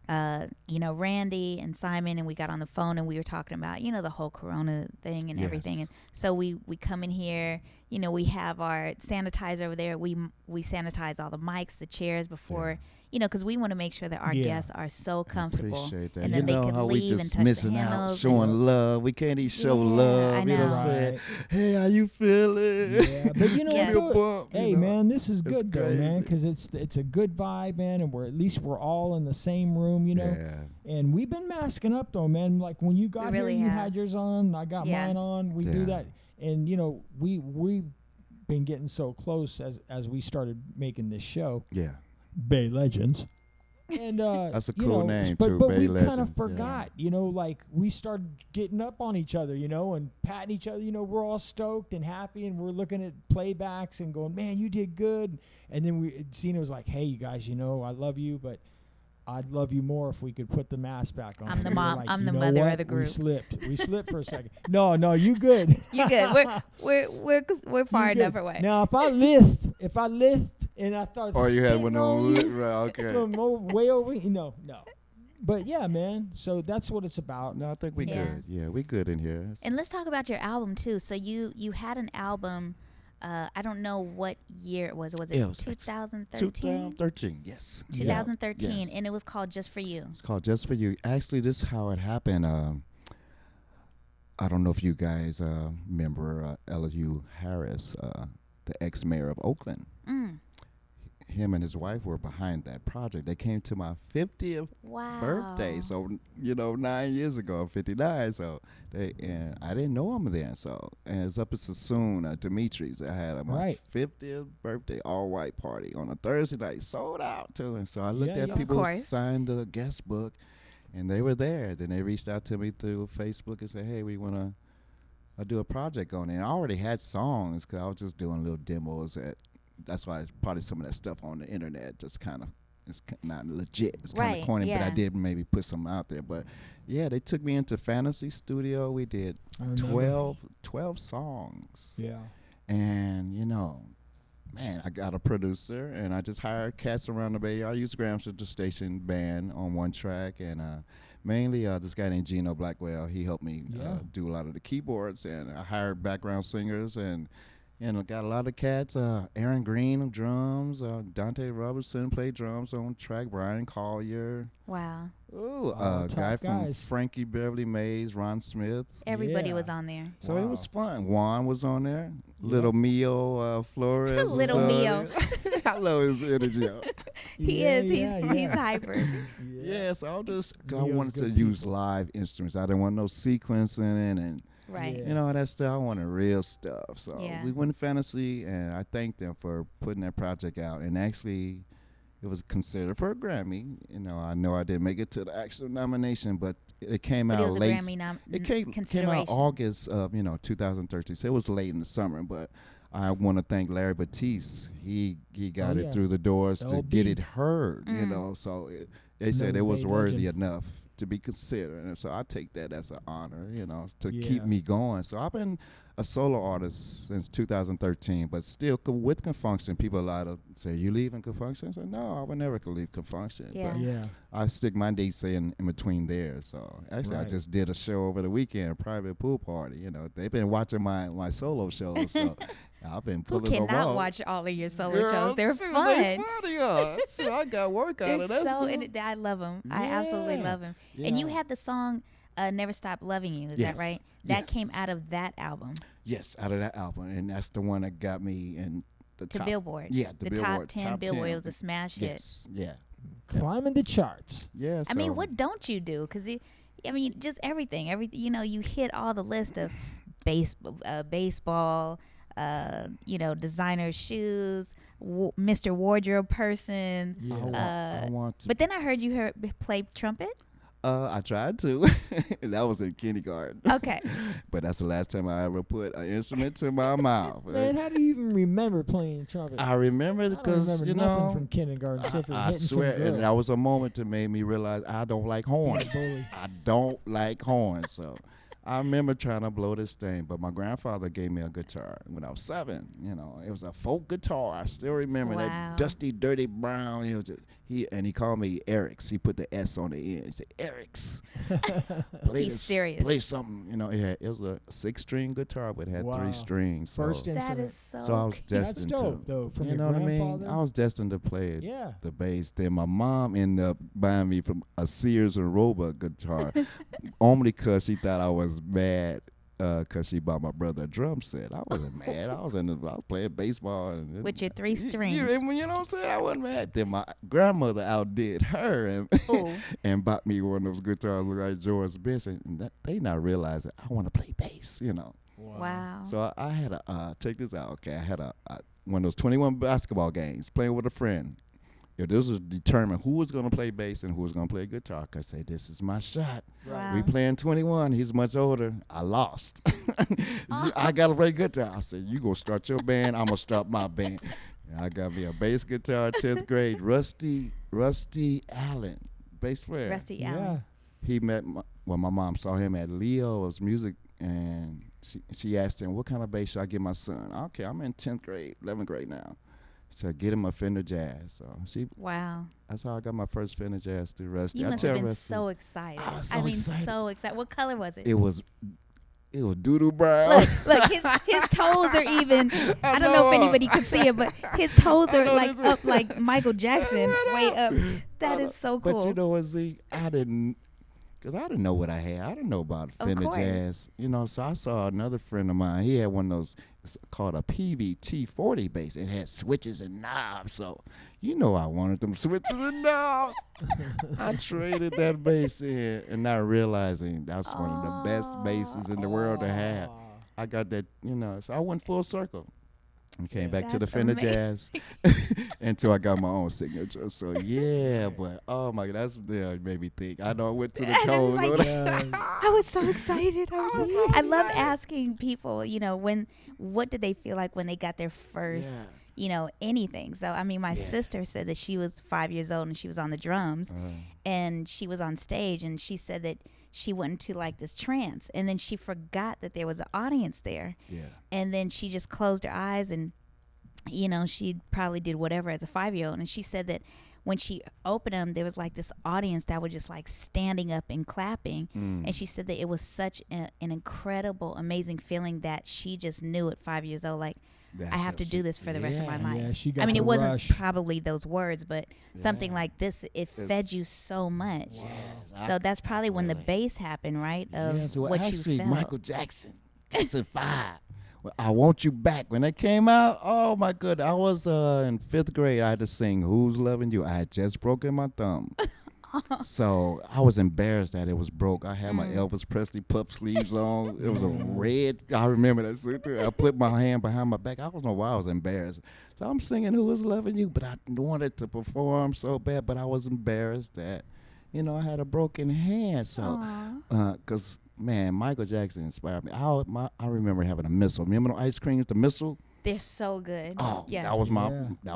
C: Randy and Simon, and we got on the phone and we were talking about the whole Corona thing and everything.
A: Yes.
C: And so we come in here. We have our sanitizer over there. We sanitize all the mics, the chairs before. Because we want to make sure that our
B: Yeah.
C: guests are so comfortable,
A: Appreciate that.
C: and
A: you
C: then they
A: know
C: could
A: how we
C: leave and
A: just
C: touch
A: missing
C: the
A: out,
C: handles.
A: showing love. We can't even show
C: Yeah,
A: love.
C: I
A: You know what I'm
C: know.
A: saying? Hey, how you feeling?
B: Yeah, but you know
C: Yes.
A: Give me a
B: what?
A: bump, you
B: Hey
A: know.
B: man, this is
A: It's
B: good though, man,
A: crazy.
B: because it's a good vibe, man, and we're at least we're all in the same room, you know.
A: Yeah.
B: And we've been masking up though, man. Like when you got
C: really
B: here, you
C: have.
B: had yours on, I got
C: Yeah.
B: mine on. We do
A: Yeah.
B: that, and we've been getting so close as we started making this show,
A: Yeah.
B: Bay Legends. And
A: That's a
B: you
A: cool
B: know,
A: name,
B: but,
A: too,
B: but
A: Bay
B: we kind of
A: Legends, yeah.
B: forgot, like we started getting up on each other, and patting each other. We're all stoked and happy, and we're looking at playbacks and going, "Man, you did good." And then Zina was like, "Hey, you guys, I love you, but I'd love you more if we could put the mask back on."
C: I'm the
B: And we were
C: mom.
B: like,
C: I'm
B: "You
C: the
B: know
C: mother of
B: what?
C: the group."
B: We slipped for a second. No, you good.
C: You good? We're far
B: You
C: enough
B: good.
C: away.
B: Now, if I lift, and I thought,
A: Or you had one
B: on
A: on
B: you,
A: right, okay.
B: from way over, no. But yeah, man. So that's what it's about.
A: No, I think we
C: Yeah.
A: good. Yeah, we good in here.
C: And let's talk about your album too. So you had an album. I don't know what year it was. Was it
A: Yeah, it was
C: 2013?
A: 2013, yes.
C: 2013,
A: Yes.
C: and it was called Just for You.
A: It's called Just For You. Actually, this is how it happened. I don't know if you guys remember Elihu Harris, the ex-mayor of Oakland.
C: Mm.
A: Him and his wife were behind that project. They came to my 50th
C: Wow.
A: birthday. So, 9 years ago, I'm 59. So, and I didn't know him then. So, and it's up in Sassoon, Dimitri's. I had my
B: Right.
A: 50th birthday all-white party on a Thursday night. Sold out, too. And so I looked
B: Yeah,
A: at
B: yeah.
A: people who
C: course.
A: signed the guest book, and they were there. Then they reached out to me through Facebook and said, hey, we want to do a project on it. And I already had songs because I was just doing little demos. That's why it's probably some of that stuff on the internet just kind of, it's not legit. It's kind
C: Right,
A: of corny, but I
C: yeah.
A: did maybe put some out there. But yeah, they took me into Fantasy Studio. We did
B: I remember.
A: 12 songs.
B: Yeah.
A: And, man, I got a producer, and I just hired cats around the Bay Area. I used Graham Central Station band on one track, and mainly this guy named Gino Blackwell. He helped me do a lot of the keyboards, and I hired background singers, and I got a lot of cats. Aaron Green on drums, Dante Robertson played drums on track, Brian Collier.
C: Wow.
A: Ooh, guy from Frankie Beverly Mays, Ron Smith.
C: Everybody was on there.
A: So it was fun. Juan was on there. Little Mio Flores.
C: Little Mio.
A: I love his energy.
C: He is. He's hyper.
A: Yeah, so I wanted to use live instruments. I didn't want no sequencing and
C: right.
A: you know that stuff. I wanted real stuff. So we went to Fantasy, and I thanked them for putting that project out. And actually, it was considered for a Grammy. You know I didn't make it to the actual nomination, but it came out late. It came out August of 2013, so it was late in the summer. But I want to thank Larry Batiste. He got it through the doors to get it heard. You know, so they said it was worthy enough to be considered, and so I take that as an honor, to keep me going. So I've been a solo artist since 2013, but still with Confunction, people a lot of say, "You leaving Confunction?" I said, "No, I would never leave Confunction."
C: Yeah.
A: But I stick my dates in between there. So actually, I just did a show over the weekend, a private pool party. They've been watching my solo shows, so I've been pulling them off.
C: Who cannot watch all of your solo shows? They're fun.
A: They're funny, so I got work out of that.
C: I love them. I absolutely love them. Yeah. And you had the song Never Stop Loving You. Is that right? That came out of that album.
A: Yes, out of that album. And that's the one that got me in the top.
C: Billboard.
A: Yeah,
C: the
A: Billboard.
C: Top 10 Billboard. It was a smash hit.
A: Yes, yeah.
B: Climbing the charts.
A: Yeah.
C: I mean, what don't you do? Because, just everything. You hit all the list of baseball, designer shoes, Mr. Wardrobe person.
A: Yeah. I want to.
C: But then I heard you play trumpet.
A: I tried to. That was in kindergarten.
C: Okay.
A: But that's the last time I ever put an instrument to my mouth.
B: Man, how do you even remember playing trumpet?
A: I remember because,
B: nothing from kindergarten.
A: I swear, and that was a moment that made me realize I don't like horns. I don't like horns, so I remember trying to blow this thing, but my grandfather gave me a guitar when I was 7. It was a folk guitar. I still remember that dusty, dirty brown. He called me Eric's. He put the S on the end. He said, "Eric's."
C: He's serious.
A: Play something. It was a 6-string guitar, but it had 3 strings. So
B: First instrument.
C: That is so.
A: So I was destined
B: That's dope, though. From
A: you know what I mean? I was destined to play the bass. Then my mom ended up buying me from a Sears and Roebuck guitar, only because she thought I was mad because she bought my brother a drum set. I wasn't mad. I was playing baseball.
C: With your 3 strings.
A: You know what I'm saying? I wasn't mad. Then my grandmother outdid her and bought me one of those guitars like George Benson. And they not realizing I want to play bass,
C: Wow.
A: So I had check this out. Okay, I had one of those 21 basketball games playing with a friend. This was determine who was going to play bass and who was going to play guitar. I say, this is my shot.
C: Wow.
A: We playing 21. He's much older. I lost. I got to play guitar. I said, you go start your band. I'm going to start my band. And I got me a bass guitar, 10th grade. Rusty Allen, bass player.
C: Rusty Allen.
A: He met, my mom saw him at Leo's music, and she asked him, what kind of bass should I give my son? Okay, I'm in 10th grade, 11th grade now. So get him a Fender Jazz. So
C: wow.
A: That's how I got my first Fender Jazz through Rusty.
C: You must have been so excited.
A: I was so excited.
C: So excited. What color was it?
A: It was doo-doo brown.
C: Look, his toes are even. I don't know if anybody can see it, but his toes are like up like Michael Jackson, way up. That is so cool.
A: But you know what, Z? Because I didn't know what I had. I didn't know about Fender Jazz. So I saw another friend of mine. He had one of those, it's called a PVT 40 bass. It had switches and knobs. So, I wanted them switches and knobs. I traded that bass in and not realizing that's one of the best basses in the world to have. I got that, so I went full circle. And came back to the Fender Jazz until I got my own signature. So, but oh my God, that made me think. I know I went to the toes.
C: I was so excited. I love asking people, what did they feel like when they got their first, anything. So, I mean, my sister said that she was 5 years old and she was on the drums and she was on stage and she said that she went into like this trance and then she forgot that there was an audience there. Yeah. And then she just closed her eyes and you know, she probably did whatever as a 5-year-old. And she said that when she opened them, there was like this audience that was just like standing up and clapping. And she said that it was such an incredible, amazing feeling that she just knew at 5 years old, like, I have to do this for the rest of my life.
B: Yeah, she got
C: I mean, it wasn't
B: rush.
C: probably those words, but something like this, it fed you so much. So that's probably when the bass happened, right? Of
A: well,
C: what
A: actually,
C: you felt.
A: Michael Jackson 5. Well, I Want You Back. When that came out, oh my goodness. I was in 5th grade. I had to sing Who's Loving You. I had just broken my thumb. So I was embarrassed that it was broke. I had my Elvis Presley puff sleeves on. It was a red. I remember that suit too. I put my hand behind my back. I don't know why I was embarrassed. So I'm singing Who Is Loving You, but I wanted to perform so bad, but I was embarrassed that, you know, I had a broken hand. So, because man, Michael Jackson inspired me. I remember having a missile. Remember the ice creams, the missile?
C: They're so good.
A: Oh,
C: yes.
A: that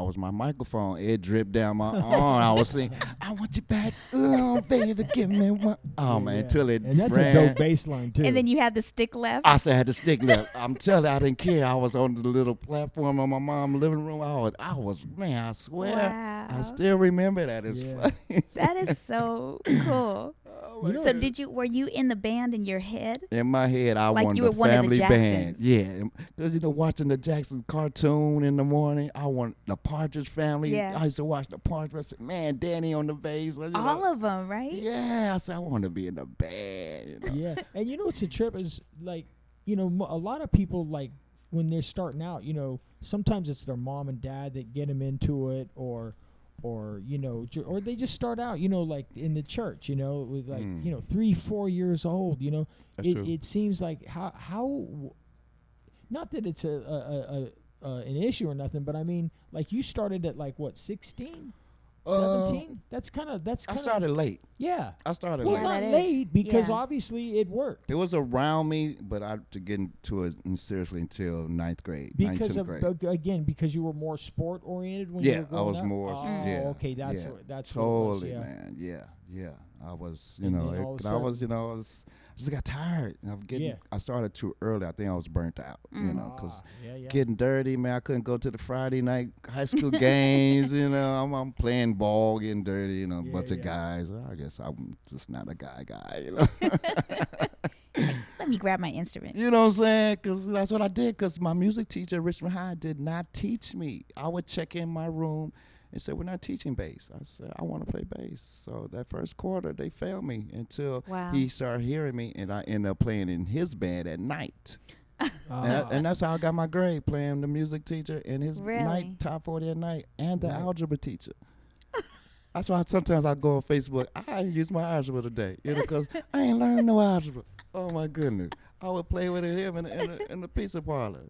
A: was my microphone. It dripped down my arm. I was singing, I want you back, oh baby, give me one. Oh man, until it
B: and that's
A: ran.
B: a dope bass line too.
C: And then you have the stick left.
A: I said I had the stick left. I'm telling you, I didn't care. I was on the little platform in my mom's living room. I was, man, I swear.
C: Wow.
A: I still remember that. It's funny.
C: That is so cool. So were you in the band in your head?
A: In my head, I
C: Like
A: wanted
C: you were
A: the
C: one of the
A: family band.
C: Jacksons.
A: Yeah, because you know, watching the Jackson cartoon in the morning, I want the Partridge Family.
C: Yeah.
A: I used to watch the Partridge. I said, man, Danny on the bass. You know.
C: All of them, right?
A: Yeah, I said I want to be in the band. You know?
B: Yeah, and you know what's a trip is like, you know, a lot of people like when they're starting out, you know, sometimes it's their mom and dad that get them into it, or you know, or they just start out, you know, like in the church, you know, with like you know 3-4 years old, you know.
A: That's true.
B: It seems like how not that it's an issue or nothing, but I mean, like you started at like what 16, 17. That's kind of
A: I started late.
B: Yeah.
A: I started
B: Well,
A: late.
B: not
C: that is.
B: late because
C: Yeah.
B: obviously it worked.
A: It was around me, but I to get into it seriously until 9th grade.
B: Because
A: 9th,
B: of
A: 10th grade.
B: again, because you were more sport oriented when you
A: Yeah,
B: were
A: I
B: growing
A: was
B: up?
A: more.
B: Oh,
A: yeah,
B: okay, that's
A: yeah,
B: that's
A: totally,
B: what it was,
A: man. Yeah. I was, you
B: And
A: know,
B: then all of a
A: I was, you know, I just got tired. I started too early. I think I was burnt out, you know, because
B: yeah.
A: getting dirty, man. I couldn't go to the Friday night high school games, you know. I'm playing ball, getting dirty, you know, a bunch of guys. I guess I'm just not a guy, you know.
C: Let me grab my instrument.
A: You know what I'm saying? Because that's what I did. Because my music teacher at Richmond High did not teach me. I would check in my room and say, we're not teaching bass. I said, I want to play bass. So that first quarter, they failed me until he started hearing me, and I ended up playing in his band at night. And that's how I got my grade, playing the music teacher and his night top 40 at night, and the algebra teacher. That's why sometimes I go on Facebook. I ain't use my algebra today, you know, because I ain't learning no algebra. Oh my goodness! I would play with him in the pizza parlor.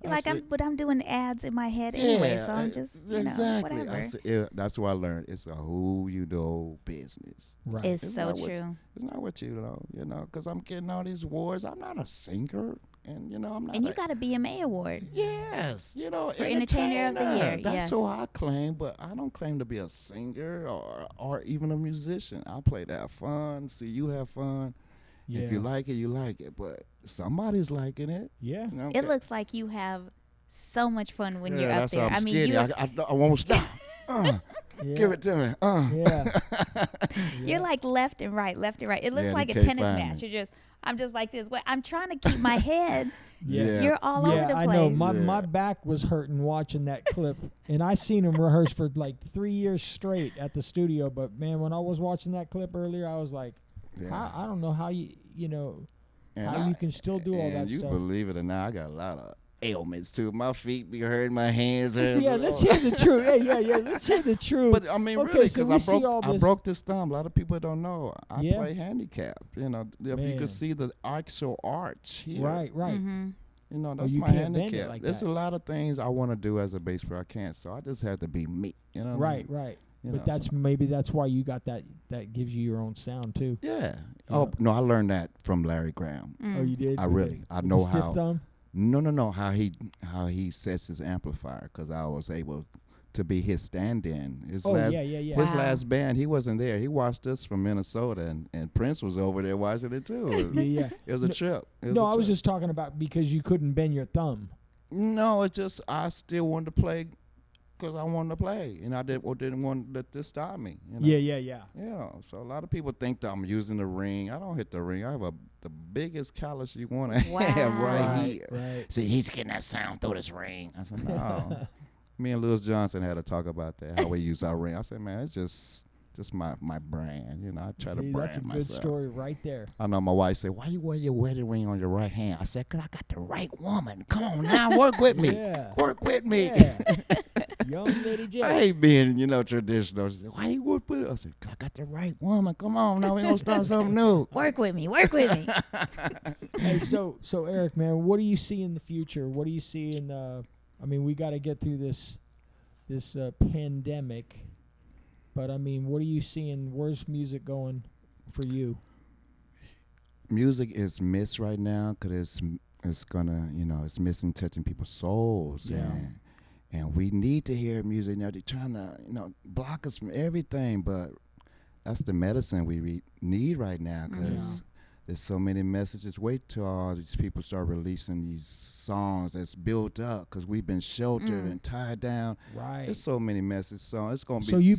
C: Like I'm doing ads in my head anyway, so I'm just
A: exactly.
C: whatever.
A: I said, that's what I learned. It's a who you know business.
B: Right.
C: It's so true.
A: It's not what you know, because I'm getting all these awards. I'm not a singer, and you know I'm not.
C: And you got a BMA award.
A: Yes, you know,
C: for Entertainer of the Year.
A: That's who I claim, but I don't claim to be a singer or even a musician. I play to have fun. See you have fun.
B: Yeah.
A: If you like it, you like it. But somebody's liking it.
B: Yeah.
A: You know,
C: It looks like you have so much fun when you're up
A: that's
C: there.
A: why I'm
C: I mean,
A: skinny. I won't stop. Give it to me.
B: Yeah.
C: You're like left and right. It looks
A: Yeah,
C: like
A: you
C: a
A: can't
C: tennis
A: find
C: match.
A: me.
C: I'm just like this. I'm trying to keep my head.
A: Yeah.
C: You're all over the place.
B: I know. My back was hurting watching that clip, and I seen him rehearse for like 3 years straight at the studio. But man, when I was watching that clip earlier, I was like, I don't know how you know how you can still do all that
A: you
B: stuff.
A: Believe it or not, I got a lot of ailments too. My feet be hurting, my hands hurt.
B: Yeah, let's hear the truth. Hey, yeah, let's hear the truth.
A: But I mean,
B: Okay,
A: really,
B: so
A: because
B: we see all
A: I
B: this-
A: broke this thumb. A lot of people don't know. I
B: Yeah.
A: play handicap. You know, if you
B: Man.
A: could see the actual arch here.
B: Right.
C: Mm-hmm.
A: You know, that's
B: you
A: my
B: can't bend it
A: handicap.
B: like
A: There's
B: that.
A: a lot of things I want to do as a bass player. I can't, so I just have to be me. You know. what I mean?
B: Right.
A: You
B: But
A: know,
B: maybe that's why you got that gives you your own sound too.
A: Yeah. Oh no, I learned that from Larry Graham.
B: Oh, you did?
A: I
B: With
A: really,
B: the-
A: I
B: with
A: know
B: the stiff
A: how.
B: thumb?
A: No. How he sets his amplifier, because I was able to be his stand-in. His
B: Oh, yeah.
A: His
C: Wow.
A: last band, he wasn't there. He watched us from Minnesota, and Prince was over there watching it too. It was,
B: Yeah.
A: It was a trip. It
B: No,
A: a
B: I was
A: trip.
B: just talking about because you couldn't bend your thumb.
A: No, it's just I still wanted to play because I wanted to play, and I didn't want to let this stop me. You know?
B: Yeah.
A: Yeah. So a lot of people think that I'm using the ring. I don't hit the ring. I have the biggest callus you want to have right here.
B: Right.
A: See, he's getting that sound through this ring. I said, no. Me and Lewis Johnson had a talk about that, how we use our ring. I said, man, it's just my brand. You know, I try to brand
B: that's a
A: myself.
B: good story right there.
A: I know my wife said, why you wear your wedding ring on your right hand? I said, 'cause I got the right woman. Come on now, work with me.
B: Yeah.
A: Work with me.
B: Yeah. Young Lady J.
A: I hate being, traditional. She said, why you work with her? I said, 'cause I got the right woman. Come on now, we gonna start something new.
C: Work with me. Work with me.
B: Hey, so Eric, man, what do you see in the future? What do you see in I mean, we got to get through this pandemic. But, I mean, what are you seeing? Where's music going for you?
A: Music is missed right now because it's gonna, it's missing touching people's souls.
B: Yeah.
A: And we need to hear music. Now they're trying to, block us from everything. But that's the medicine we need right now because there's so many messages. Wait till all these people start releasing these songs that's built up because we've been sheltered and tied down.
B: Right.
A: There's so many messages. So it's gonna be.
B: So you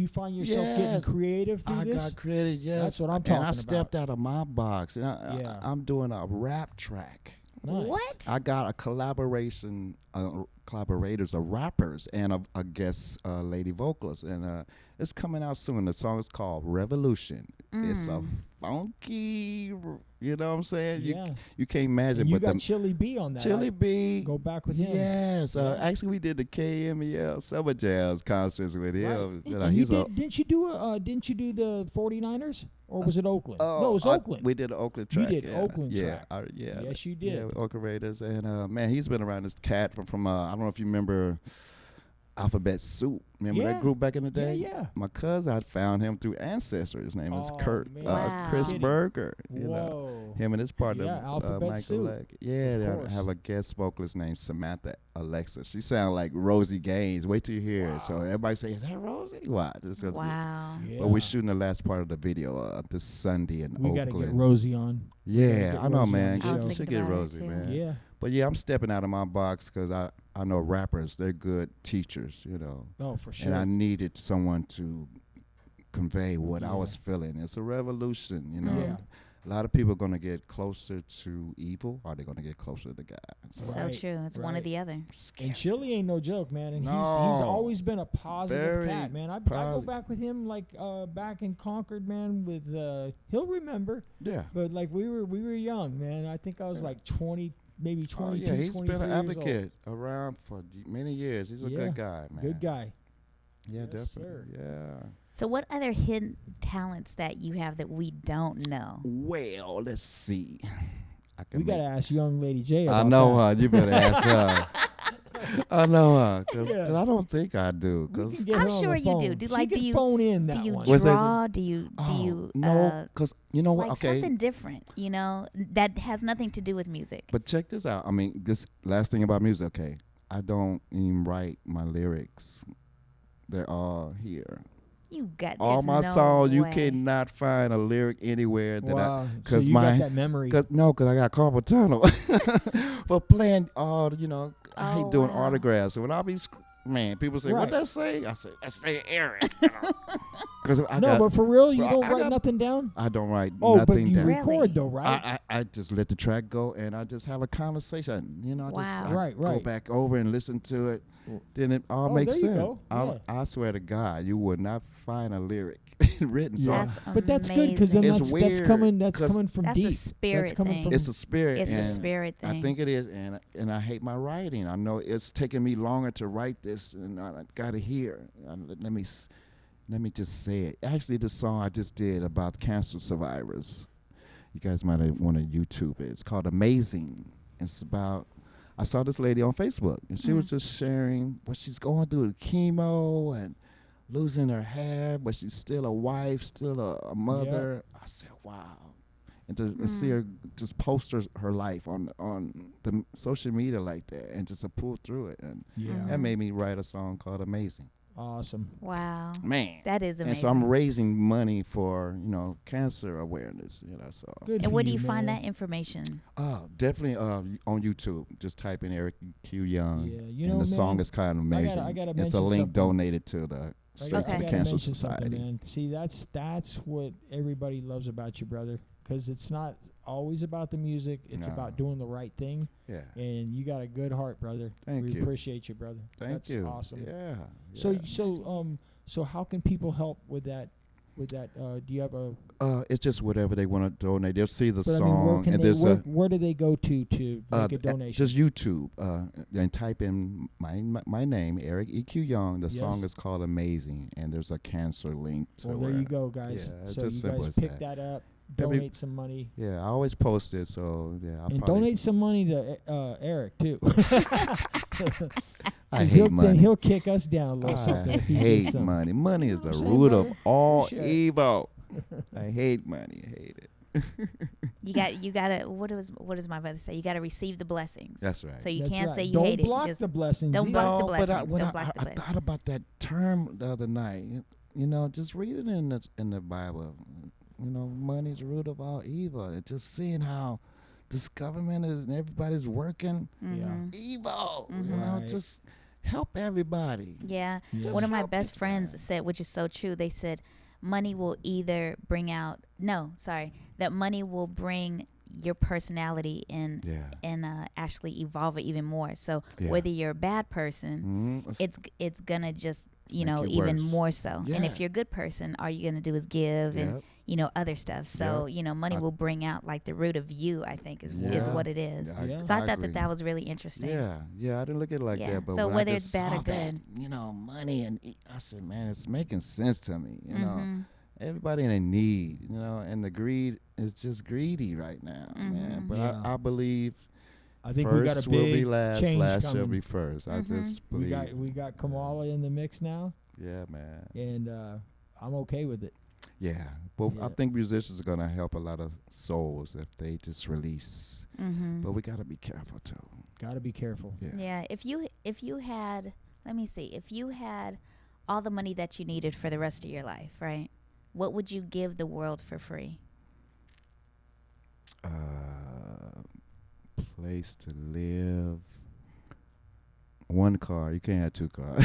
B: find yourself getting creative through this?
A: I got creative. Yes,
B: that's what I'm talking about.
A: And I stepped out of my box, and I'm doing a rap track.
B: Nice.
C: What?
A: I got a collaborators of rappers and a guest lady vocalist, and it's coming out soon. The song is called Revolution. It's a funky, you know what I'm saying?
B: Yeah.
A: You can't imagine.
B: And you
A: but
B: got Chili B on that.
A: Chili B.
B: Go back with him.
A: Yes. Actually, we did the KMEL Summer Jazz concerts with him.
B: Right. Didn't you do the 49ers? Or was it Oakland? No, it was Oakland.
A: We did the Oakland track.
B: You did Oakland track.
A: Yeah.
B: Yes, you did.
A: Yeah, Oakland Raiders. And, man, he's been around, this cat from I don't know if you remember Alphabet Soup. Remember that group back in the day?
B: Yeah.
A: My cousin, I found him through Ancestry. His name is Kurt.
C: Wow.
A: Chris Berger.
B: Whoa.
A: Him and his partner,
B: Alphabet
A: Michael
B: Soup.
A: Leck. Yeah, they have a guest vocalist named Samantha Alexa. She sounds like Rosie Gaines. Wait till you hear it. So everybody say, is that Rosie? Why?
C: Wow.
B: Yeah.
A: But we're shooting the last part of the video this Sunday in Oakland.
B: We got to get Rosie on.
A: Yeah, I know,
B: Rosie
A: man.
C: I was
A: She
C: thinking
A: should get
C: about her
A: Rosie,
C: too.
A: man.
B: Yeah.
A: But yeah, I'm stepping out of my box because I know rappers, they're good teachers,
B: Oh, for sure.
A: And I needed someone to convey what I was feeling. It's a revolution,
B: Yeah.
A: A lot of people are going to get closer to evil, or they're going to get closer to God.
C: So true. It's one or the other.
B: And Chili ain't no joke, man. And he's
A: No.
B: always been a positive
A: Very
B: cat, man. I go back with him like back in Concord, man. With he'll remember.
A: Yeah.
B: But like we were young, man. I think I was like 20, maybe 22,
A: yeah, he's
B: 23
A: been an
B: years
A: advocate around for many years. He's a good guy, man.
B: Good guy.
A: Yeah,
B: Yes,
A: definitely.
B: sir.
A: Yeah.
C: So, what other hidden talents that you have that we don't know?
A: Well, let's see.
B: We gotta ask young Lady J about
A: I know
B: that.
A: her. You better ask her. I know her because
B: Yeah.
A: I don't think I do.
B: We
A: Cause
B: can get her
C: I'm
B: on
C: sure
B: the
C: you
B: phone.
C: do. Do
B: She
C: you
B: phone in that
C: do you
B: one?
A: What's that?
C: draw? Do you
A: no? Because you know what?
C: like
A: Okay,
C: something different? That has nothing to do with music.
A: but check this out. I mean, this last thing about music. Okay, I don't even write my lyrics. They're all here.
C: You got
A: All
C: there's
A: my
C: no
A: songs, you
C: way.
A: cannot find a lyric anywhere that
B: Wow. So
A: because
B: you got that memory.
A: Cause I got carpal tunnel for playing all. I hate doing
C: wow.
A: autographs. So when I be people say, "What
B: Right.
A: that say?" I say, "That say Eric." Because
B: But for real, you don't
A: I
B: write
A: got-
B: nothing down.
A: I don't write
B: Oh, but
A: nothing
B: you
A: down.
B: record
C: Really?
B: though, right?
A: I just let the track go and I just have a conversation.
C: Wow.
A: I go
B: Right.
A: back over and listen to it. Then it all
B: Oh,
A: makes
B: there you
A: sense.
B: go. Yeah.
A: I swear to God, you would not find a lyric written. So
C: That's
B: But that's good because then
A: It's
B: that's
A: weird,
B: coming
A: 'cause
B: coming from
C: That's a
B: deep.
C: spirit
B: That's coming
C: thing.
B: from
A: it's a spirit.
C: It's a
A: and
C: spirit thing.
A: I think it is, and I hate my writing. I know it's taking me longer to write this, and I got to hear. Let me just say it. Actually, the song I just did about cancer survivors, you guys might want to YouTube it. It's called Amazing. It's about, I saw this lady on Facebook, and she was just sharing what she's going through with chemo and losing her hair, but she's still a wife, still a mother. I said, wow. And to see her just post her life on the social media like that and just to pull through it. And
B: Yeah.
A: that made me write a song called Amazing.
B: Awesome.
C: Wow.
A: Man.
C: That is amazing.
A: And so I'm raising money for, cancer awareness, so.
B: Good.
C: And
B: for
C: where do you
B: man.
C: find that information?
A: Definitely on YouTube. Just type in Eric Q Young.
B: Yeah,
A: and the
B: man,
A: song is kind of amazing.
B: I gotta
A: it's
B: mention
A: a link
B: something.
A: donated to the Straight to
C: Okay.
A: the
B: I gotta
A: Cancer
B: mention something,
A: Society.
B: man. See, that's what everybody loves about you, brother. Because it's not always about the music. It's
A: No.
B: about doing the right thing.
A: Yeah.
B: And you got a good heart, brother.
A: Thank
B: we
A: you.
B: appreciate you, brother.
A: Thank
B: That's
A: you.
B: awesome.
A: Yeah.
B: So how can people help with that? Do you have a?
A: It's just whatever they want to donate. They'll see the
B: But I
A: song,
B: mean, where can
A: and
B: they?
A: there's
B: Where do they go to make a donation?
A: just YouTube, and type in my name, Eric EQ Young. The
B: Yes.
A: song is called "Amazing," and there's a cancer link. To
B: Well, there
A: where-
B: you go, guys.
A: Yeah, it's
B: so
A: just
B: you
A: simple
B: guys
A: as
B: pick
A: that.
B: that up,
A: Every-
B: donate some money,
A: Yeah, I always post it, so yeah.
B: and donate some money to Eric too.
A: I
B: 'Cause
A: hate
B: Then
A: money.
B: he'll kick us down a little
A: I
B: something. If he gets
A: hate
B: some.
A: money. Money is
B: You know
A: the
B: what I'm saying,
A: root of
B: brother?
A: all
B: Woodshed.
A: evil. I hate money. I hate it.
C: You gotta what does my brother say? You gotta receive the blessings.
A: That's right.
C: So you
B: That's
C: can't
B: right.
C: say you
B: don't
C: hate
B: block
C: it. Just
B: the blessings.
C: don't
B: either.
C: block the
A: No, but
C: blessings.
A: when
C: Don't block the
A: I
C: blessings.
A: thought about that term the other night. Just read it in the Bible. Money's the root of all evil. And just seeing how this government and everybody's working
C: Mhm.
A: evil.
C: Mhm.
B: Right.
A: Just help everybody.
C: Yeah.
B: Yeah.
C: One of my
A: help
C: best
A: people,
C: friends
A: man.
C: said, which is so true, they said money will either bring out that money will bring your personality and
A: Yeah.
C: actually evolve it even more. So
A: Yeah.
C: whether you're a bad person, it's gonna just
A: Make you
C: even
A: worse.
C: more so. And if
A: Yeah.
C: you're a good person, all you're gonna do is give and
A: Yep.
C: other stuff. So money
A: I-
C: will bring out like the root of you. I think is
A: Yeah.
C: what it is.
B: Yeah.
C: So I thought
A: agree.
C: that was really interesting.
A: Yeah, I didn't look at it like
C: Yeah.
A: that. But
C: So
A: when
C: whether
A: I
C: it's
A: just
C: bad or
A: saw that,
C: good.
A: money, and I said, man, it's making sense to me.
C: Mhm.
A: Everybody in a need, and the greed is just greedy right now, man.
C: Mhm.
A: But
B: Yeah.
A: I believe
B: I think
A: first
B: we got a
A: will be
B: big
A: last,
B: change
A: last shall
B: coming.
A: be first. I
C: Mhm.
A: just believe.
B: We got Kamala in the mix now,
A: Yeah, man.
B: and I'm okay with it.
A: Yeah, but I
B: Yeah.
A: think musicians are gonna help a lot of souls if they just release.
C: Mhm.
A: But we gotta be careful too.
B: Got to be careful.
A: Yeah.
C: Yeah, if you had, let me see, if you had all the money that you needed for the rest of your life, right? What would you give the world for free?
A: Place to live. One car. You can't have two cars.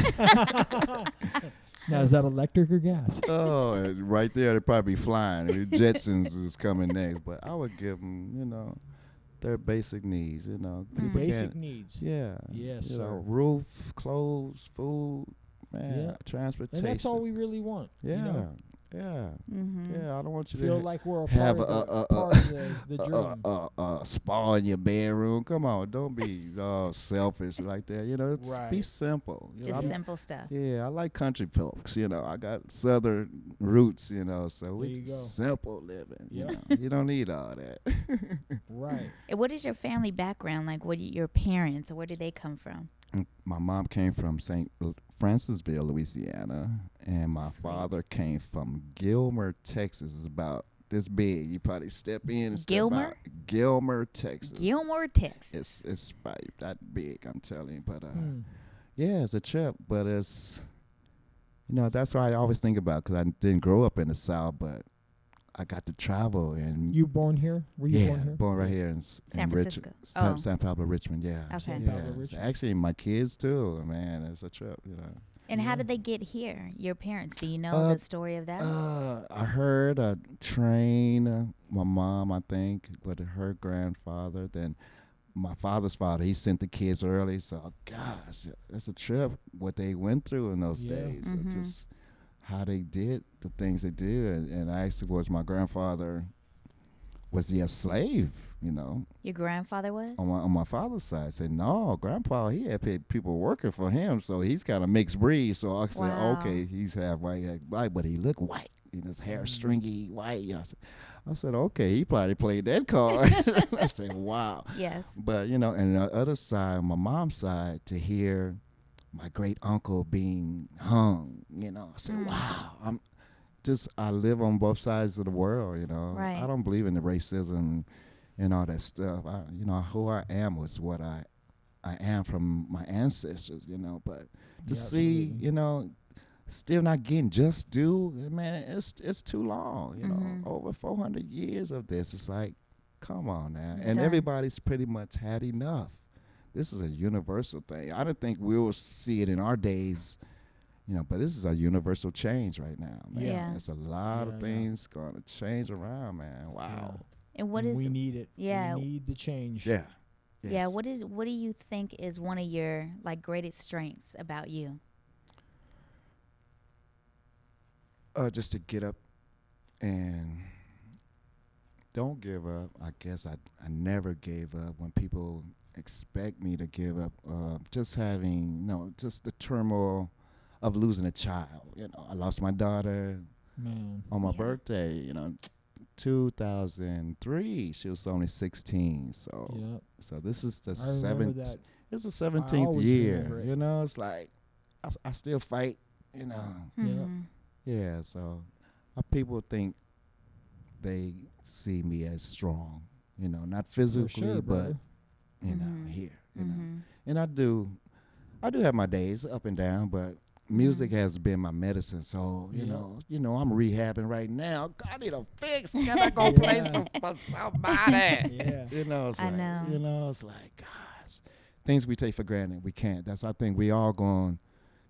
B: Now, is that electric or gas?
A: Oh, right there, they'd probably be flying. The Jetsons is coming next. But I would give them, their basic needs. People
B: Basic
A: can't.
B: needs.
A: Yeah.
B: Yes,
A: You
B: sir.
A: know, roof, clothes, food, man,
B: Yeah.
A: transportation.
B: And that's all we really want.
A: Yeah.
B: You know?
A: Yeah.
C: Mm-hmm.
A: Yeah. I don't want you
B: Feel
A: to
B: like we're a
A: have
B: part of the dream.
A: spa in your bedroom. Come on, don't be selfish like that. Be
B: Right.
A: simple.
C: Just simple stuff.
A: Yeah, I like country folks. I got southern roots. So we
B: There you go.
A: simple living.
B: Yep.
A: You don't need all that.
B: Right.
C: And what is your family background like? What are your parents? Where did they come from?
A: My mom came from St. Francisville, Louisiana, and my
C: Sweet.
A: father came from Gilmer, Texas. It's about this big. You probably step in and step
C: Gilmer?
A: out. Gilmer, Texas.
C: Gilmore, Texas.
A: It's about that big, I'm telling you. But
B: Hmm.
A: yeah, it's a trip, but it's that's what I always think about because I didn't grow up in the South, but I got to travel and
B: You born here? Were you born here?
A: right here in
C: San Francisco.
A: Richmond,
C: Oh.
A: San Pablo, Richmond. Yeah,
C: Okay.
B: San
A: yeah.
B: Pablo, Richmond.
A: Actually, my kids too. Man, it's a trip.
C: And how
B: Yeah.
C: did they get here? Your parents? Do you know the story of that?
A: I heard a train. My mom, I think, but her grandfather. Then my father's father. He sent the kids early. So, gosh, it's a trip. What they went through in those
B: Yeah.
A: days.
C: Mhm.
A: Just how they did the things they did. And I actually was my grandfather. Was he a slave?
C: Your grandfather was?
A: On my father's side, I said no. Grandpa, he had people working for him, so he's kind of mixed breed. So I said,
C: Wow.
A: okay, he's half white, half black, but he looked white. His hair stringy, white. I said, okay, he probably played that card. I said, wow.
C: Yes.
A: But and the other side, my mom's side, to hear my great uncle being hung, I said, wow. I live on both sides of the world.
C: Right.
A: I don't believe in the racism and all that stuff. Who I am was what I am from my ancestors, but to
B: Yeah,
A: see,
B: absolutely.
A: still not getting just due, man, it's too long. You
C: Mhm.
A: know, over 400 years of this. It's like, come on now,
C: It's
A: and
C: done.
A: everybody's pretty much had enough. This is a universal thing. I didn't think we'll see it in our days, you know, but this is a universal change right now, man.
C: Yeah.
A: It's a lot
B: Yeah,
A: of
B: yeah.
A: things gonna change around, man. Wow.
C: And what
B: And
C: is
B: we need it.
C: yeah.
B: We need the change.
A: Yeah.
C: Yeah,
A: Yes.
C: what do you think is one of your like greatest strengths about you?
A: Just to get up and don't give up. I guess I never gave up when people expect me to give up. Just having, you know, just the turmoil of losing a child. You know, I lost my daughter
B: Man.
A: on my
C: Yeah.
A: birthday, you know, 2003. She was only 16. So
B: Yep.
A: so this is the
B: I remember
A: 7th.
B: that.
A: It's the 17th
B: always
A: year.
B: remember it.
A: You know, it's like I still fight. You know,
B: Yep.
C: Mhm.
A: yeah. So people think they see me as strong. You know, not
B: For
A: physically,
B: sure,
A: but
B: brother.
A: you know,
C: Mhm.
A: here. You know,
C: Mhm.
A: and I do have my days up and down, but music
C: Mhm.
A: has been my medicine. So
B: Yep.
A: you know, I'm rehabbing right now. I need a fix. Can I go play
B: Yeah.
A: some for somebody?
B: Yeah.
A: You know, it's
C: I
A: like
C: know.
A: you know, it's like gosh, things we take for granted, we can't. That's I think we all going to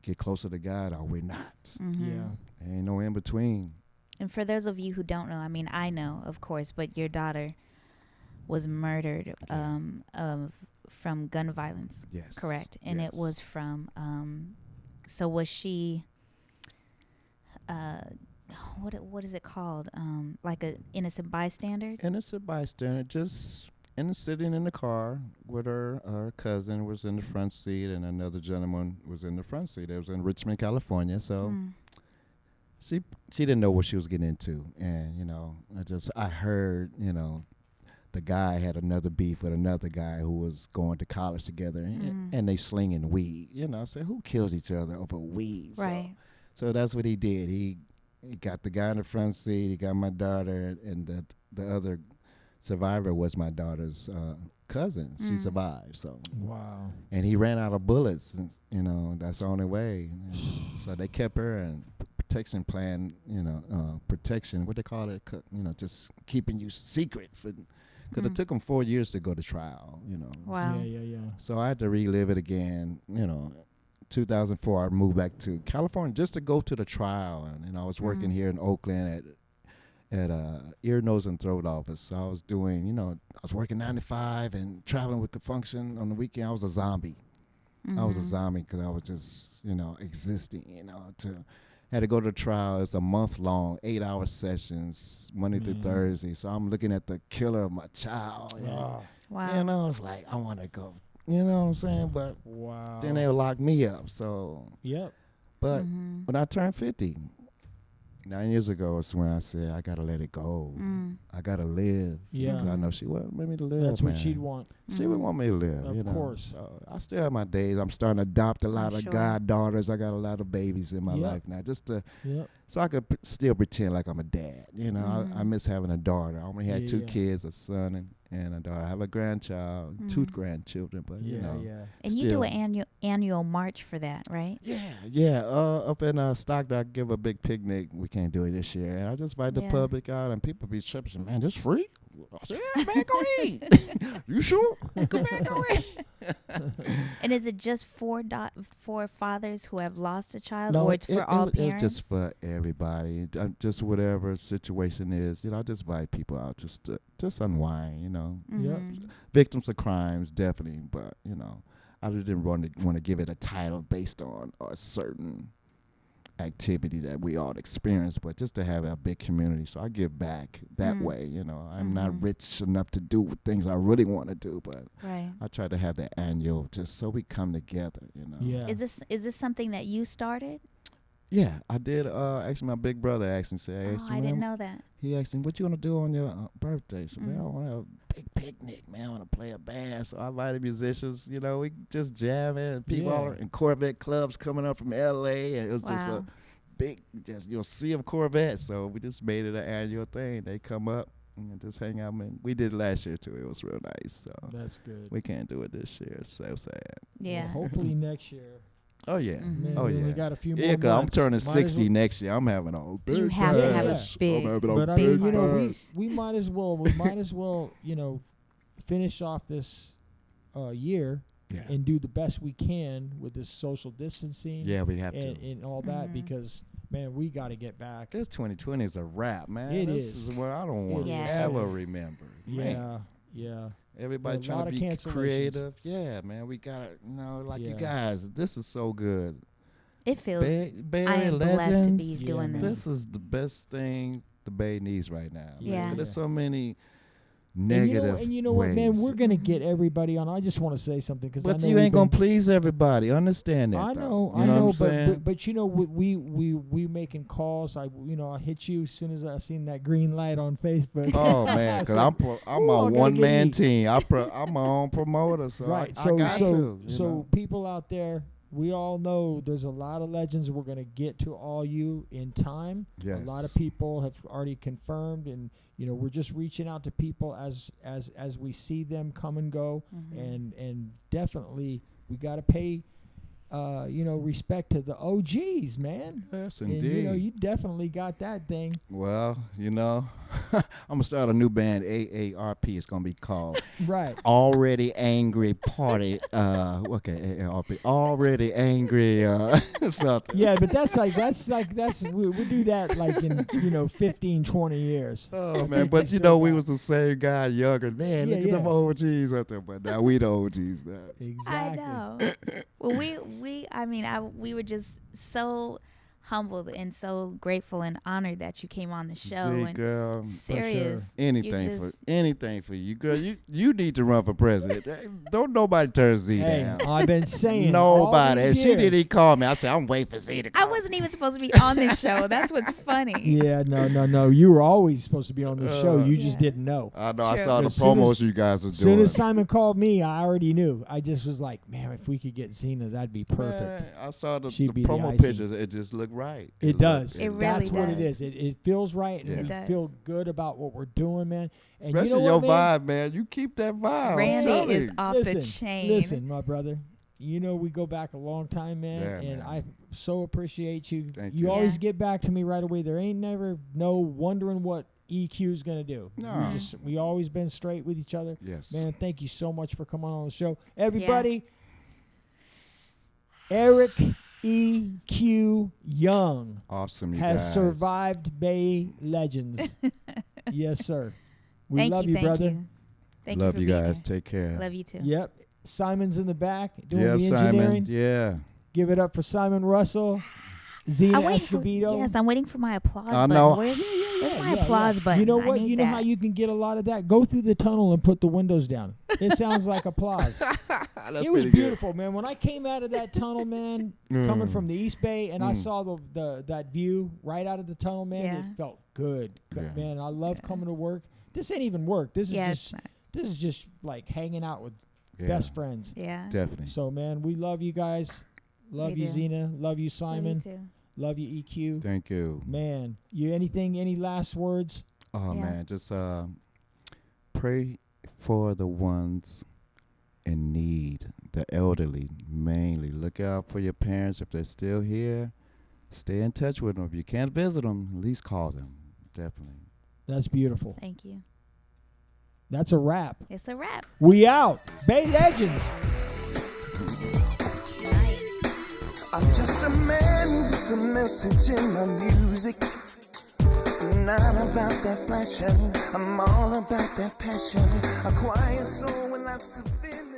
A: get closer to God, or we're not.
C: Mhm.
B: Yeah.
A: There ain't no in between.
C: And for those of you who don't know, I mean, I know, of course, but your daughter was murdered from gun violence,
A: Yes,
C: correct? And
A: yes.
C: it was from so was she uh what is it called? Like a innocent bystander?
A: Innocent bystander, just sitting in the car with her cousin was in the front seat, and another gentleman was in the front seat. It was in Richmond, California. So
C: Mm.
A: she didn't know what she was getting into, and you know, I heard, you know, the guy had another beef with another guy who was going to college together, and they slinging weed. You know, I said, who kills each other over weed?
C: Right.
A: So that's what he did. He got the guy in the front seat. He got my daughter, and the other survivor was my daughter's cousin. She survived. So
B: Wow.
A: and he ran out of bullets. And, you know, that's the only way. So they kept her and protection plan. You know, protection. What they call it? You know, just keeping you secret for. Because it took them 4 years to go to trial. You know.
C: Wow.
B: Yeah. Yeah. Yeah.
A: So I had to relive it again. You know. 2004, I moved back to California just to go to the trial, and you know, I was working here in Oakland at ear, nose, and throat office. So I was doing, you know, I was working 9 to 5 and traveling with the function on the weekend. I was a zombie. I was a zombie because I was just, you know, existing. You know, had to go to the trial. It's a month long, 8-hour sessions, Monday through Thursday. So I'm looking at the killer of my child.
B: Ah.
C: Wow.
A: You know, it's like I want to go. You know what I'm saying? But
B: Wow.
A: then they'll lock me up. So,
B: Yep.
A: but when I turned 50, 9 years ago, is when I said, I got to let it go. I got to live.
B: Yeah.
A: 'Cause I know she wouldn't let me to live,
B: That's
A: man.
B: what she'd want.
A: She would want me to live,
B: Of
A: you know.
B: course.
A: So I still have my days. I'm starting to adopt a lot of
C: sure.
A: goddaughters. I got a lot of babies in my
B: Yep.
A: life now, just to
B: Yep.
A: so I could still pretend like I'm a dad. You know, I miss having a daughter. I only had
B: Yeah,
A: 2
B: yeah.
A: kids, a son and a daughter. I have a grandchild, 2 grandchildren, but
B: Yeah.
A: you know.
B: Yeah.
C: And you do
A: still.
C: an annual march for that, right?
A: Yeah. Up in Stockton, I give a big picnic. We can't do it this year, and I just invite the
C: Yeah.
A: public out, and people be tripping. Man, this free? I said, yeah, man, go eat. You sure? Come on, go eat.
C: And is it just for fathers who have lost a child,
A: No,
C: or it's for all
A: it's
C: parents?
A: just for everybody. Just whatever situation is, you know. I just invite people out just to unwind, you know.
B: Yep.
A: Victims of crimes, definitely, but you know, I just didn't want to give it a title based on a certain activity that we all experience, but just to have a big community. So I give back that way, you know. I'm not rich enough to do things I really want to do, but
C: Right.
A: I try to have that annual just so we come together, you know.
B: Yeah.
C: Is this something that you started?
A: Yeah, I did. Actually, my big brother asked me,
C: I didn't know that.
A: He asked me, what you want to do on your birthday? So, man, I want to have a big picnic, man. I want to play a band. So I invited musicians, you know, we just jamming. And people all in Corvette clubs coming up from L.A. And it was just a big, sea of Corvettes. So we just made it an annual thing. They come up and just hang out. Man, we did it last year, too. It was real nice. So
B: That's good.
A: we can't do it this year. It's so sad.
C: Yeah.
B: Well, hopefully next year.
A: Oh yeah.
B: Man,
A: Oh
B: we only
A: yeah.
B: got a few more
A: Yeah, cause I'm
B: months.
A: turning
B: Might as
A: 60
B: well-
A: next year. I'm having a big
C: You have to have a
A: bash.
C: big-
A: I'm having a
B: But I
A: big
B: mean, you know,
A: bash.
B: we might as well, you know, finish off this year
A: Yeah.
B: and do the best we can with this social distancing.
A: Yeah, we have
B: and,
A: to.
B: and all that
C: Mhm.
B: because man, we got to get back.
A: This 2020 is a wrap, man.
B: It
A: this
B: is.
A: what I don't want to
C: Yes.
A: ever remember.
B: Yeah,
A: Man,
B: yeah.
A: everybody
B: A lot
A: trying
B: of
A: to be
B: cancellations.
A: creative. Yeah, man, we got to, like
B: Yeah.
A: you guys, this is so good.
C: It feels.
A: Bay
C: I
A: Area
C: am blessed to be
A: Legends,
B: Yeah,
C: doing
B: man.
C: this.
A: this is the best thing the Bay needs right now.
C: Yeah.
A: 'Cause there's so many
B: And
A: negative
B: you know what, man?
A: ways.
B: We're gonna get everybody on. I just want to say something because
A: But
B: I know
A: you
B: we've
A: ain't gonna
B: been-
A: please everybody. Understand that.
B: I
A: though.
B: know,
A: You
B: I
A: know
B: know,
A: what I'm saying?
B: but you know, we making calls. I hit you as soon as I seen that green light on Facebook.
A: Oh man, because
B: I
A: I'm
B: said,
A: I'm
B: "Ooh, I
A: a
B: gotta
A: one
B: get
A: man
B: me."
A: team. I'm my own promoter, so
B: right.
A: I
B: So
A: got
B: so
A: to. you
B: so
A: know.
B: people out there, we all know there's a lot of legends. We're gonna get to all you in time.
A: Yes.
B: A lot of people have already confirmed, and we're just reaching out to people as we see them come and go, and definitely we got to pay respect to the OGs, man.
A: Yes,
B: And
A: indeed.
B: you definitely got that thing.
A: Well, I'm gonna start a new band. AARP. It's gonna be called
B: Right.
A: Already Angry Party. Okay, AARP. Already Angry. Something.
B: Yeah, but that's we'll do that like in 15, 20 years.
A: Oh
B: I
A: man,
B: think
A: but
B: we
A: you know
B: still
A: we
B: got-
A: was the same guy, younger. Man,
B: Yeah,
A: look at them
B: yeah.
A: OGs out there. But now we the OGs now.
B: Exactly.
C: I know. Well, we were just so humbled and so grateful and honored that you came on the show.
A: See,
C: And
A: girl,
C: serious.
A: anything
C: just-
A: for you, girl. You need to run for president. Don't nobody turn Z
B: Hey,
A: down.
B: I've been saying all
A: Nobody. And
B: these
A: she didn't
B: years.
A: even call me. I said I'm waiting for Z to call.
C: I wasn't even supposed to be on this show. That's what's funny.
B: Yeah, no. You were always supposed to be on the show. You just
C: Yeah.
B: didn't know.
A: I know. I
C: True.
A: saw the
B: As soon
A: promos
B: as-
A: you guys were
B: As soon
A: doing.
B: as Simon called me, I already knew. I just was like, man, if we could get Zina, that'd be perfect.
A: Man, I saw the
B: She'd be the
A: promo
B: icing.
A: pictures. It just looked right.
B: It does.
C: It really
B: That's what it
C: does.
B: is. It feels right, and
A: Yeah.
B: we
C: It does.
B: feel good about what we're doing, man. And
A: Especially
B: you know
A: your
B: what, man?
A: vibe, man. You keep that vibe. I'm
C: Randy
A: telling
C: is
A: you.
C: off the chain.
B: Listen, my brother. We go back a long time, man,
A: Yeah,
B: and
A: man.
B: I so appreciate you.
A: Thank
B: You
A: you.
B: always
C: Yeah.
B: get back to me right away. There ain't never no wondering what EQ's gonna do.
A: No.
B: We always been straight with each other.
A: Yes.
B: Man, thank you so much for coming on the show. Everybody, Eric EQ Young
A: Awesome, you
B: has
A: guys.
B: survived Bay Legends. Yes, sir. We
C: Thank
B: love
C: you.
B: you,
C: Thank
B: brother.
C: you. Thank
A: Love
C: for
A: you
C: being
A: guys.
C: here.
A: Take care.
C: Love you too.
B: Yep. Simon's in the back doing
A: Yep,
B: the engineering.
A: Simon. Yeah.
B: Give it up for Simon Russell, Zina
C: I'm waiting for,
B: Escovedo.
C: yes, I'm waiting for my applause
A: I
C: button.
A: know.
C: Where's my
B: Yeah,
C: applause
B: yeah.
C: button?
B: You know
C: I
B: what?
C: need
B: You know
C: that.
B: how you can get a lot of that? Go through the tunnel and put the windows down. It sounds like applause.
A: That's
B: It was
A: pretty
B: beautiful, man. When I came out of that tunnel, man, coming from the East Bay, and I
A: Mm.
B: saw that view right out of the tunnel, man,
C: Yeah.
B: it felt good.
A: Yeah.
B: Man, I love coming to work. This ain't even work. This is
C: Yeah,
B: just
C: it's not.
B: this is just like hanging out with
A: Yeah.
B: best friends.
C: Yeah.
A: Definitely.
B: So, man, we love you guys. Love
C: We
B: you,
C: do.
B: Zina. Love you,
C: Love
B: Simon.
C: you too.
B: Love you, EQ.
A: Thank you.
B: Man, any last words?
A: Oh
C: Yeah.
A: man, just pray for the ones in need, the elderly mainly. Look out for your parents if they're still here. Stay in touch with them. If you can't visit them, at least call them. Definitely.
B: That's beautiful.
C: Thank you.
B: That's a wrap.
C: It's a wrap.
B: We out. Bay Legends.
D: I'm just a man with a message in my music. Not about that flashing, I'm all about that passion. A quiet soul with lots of feeling.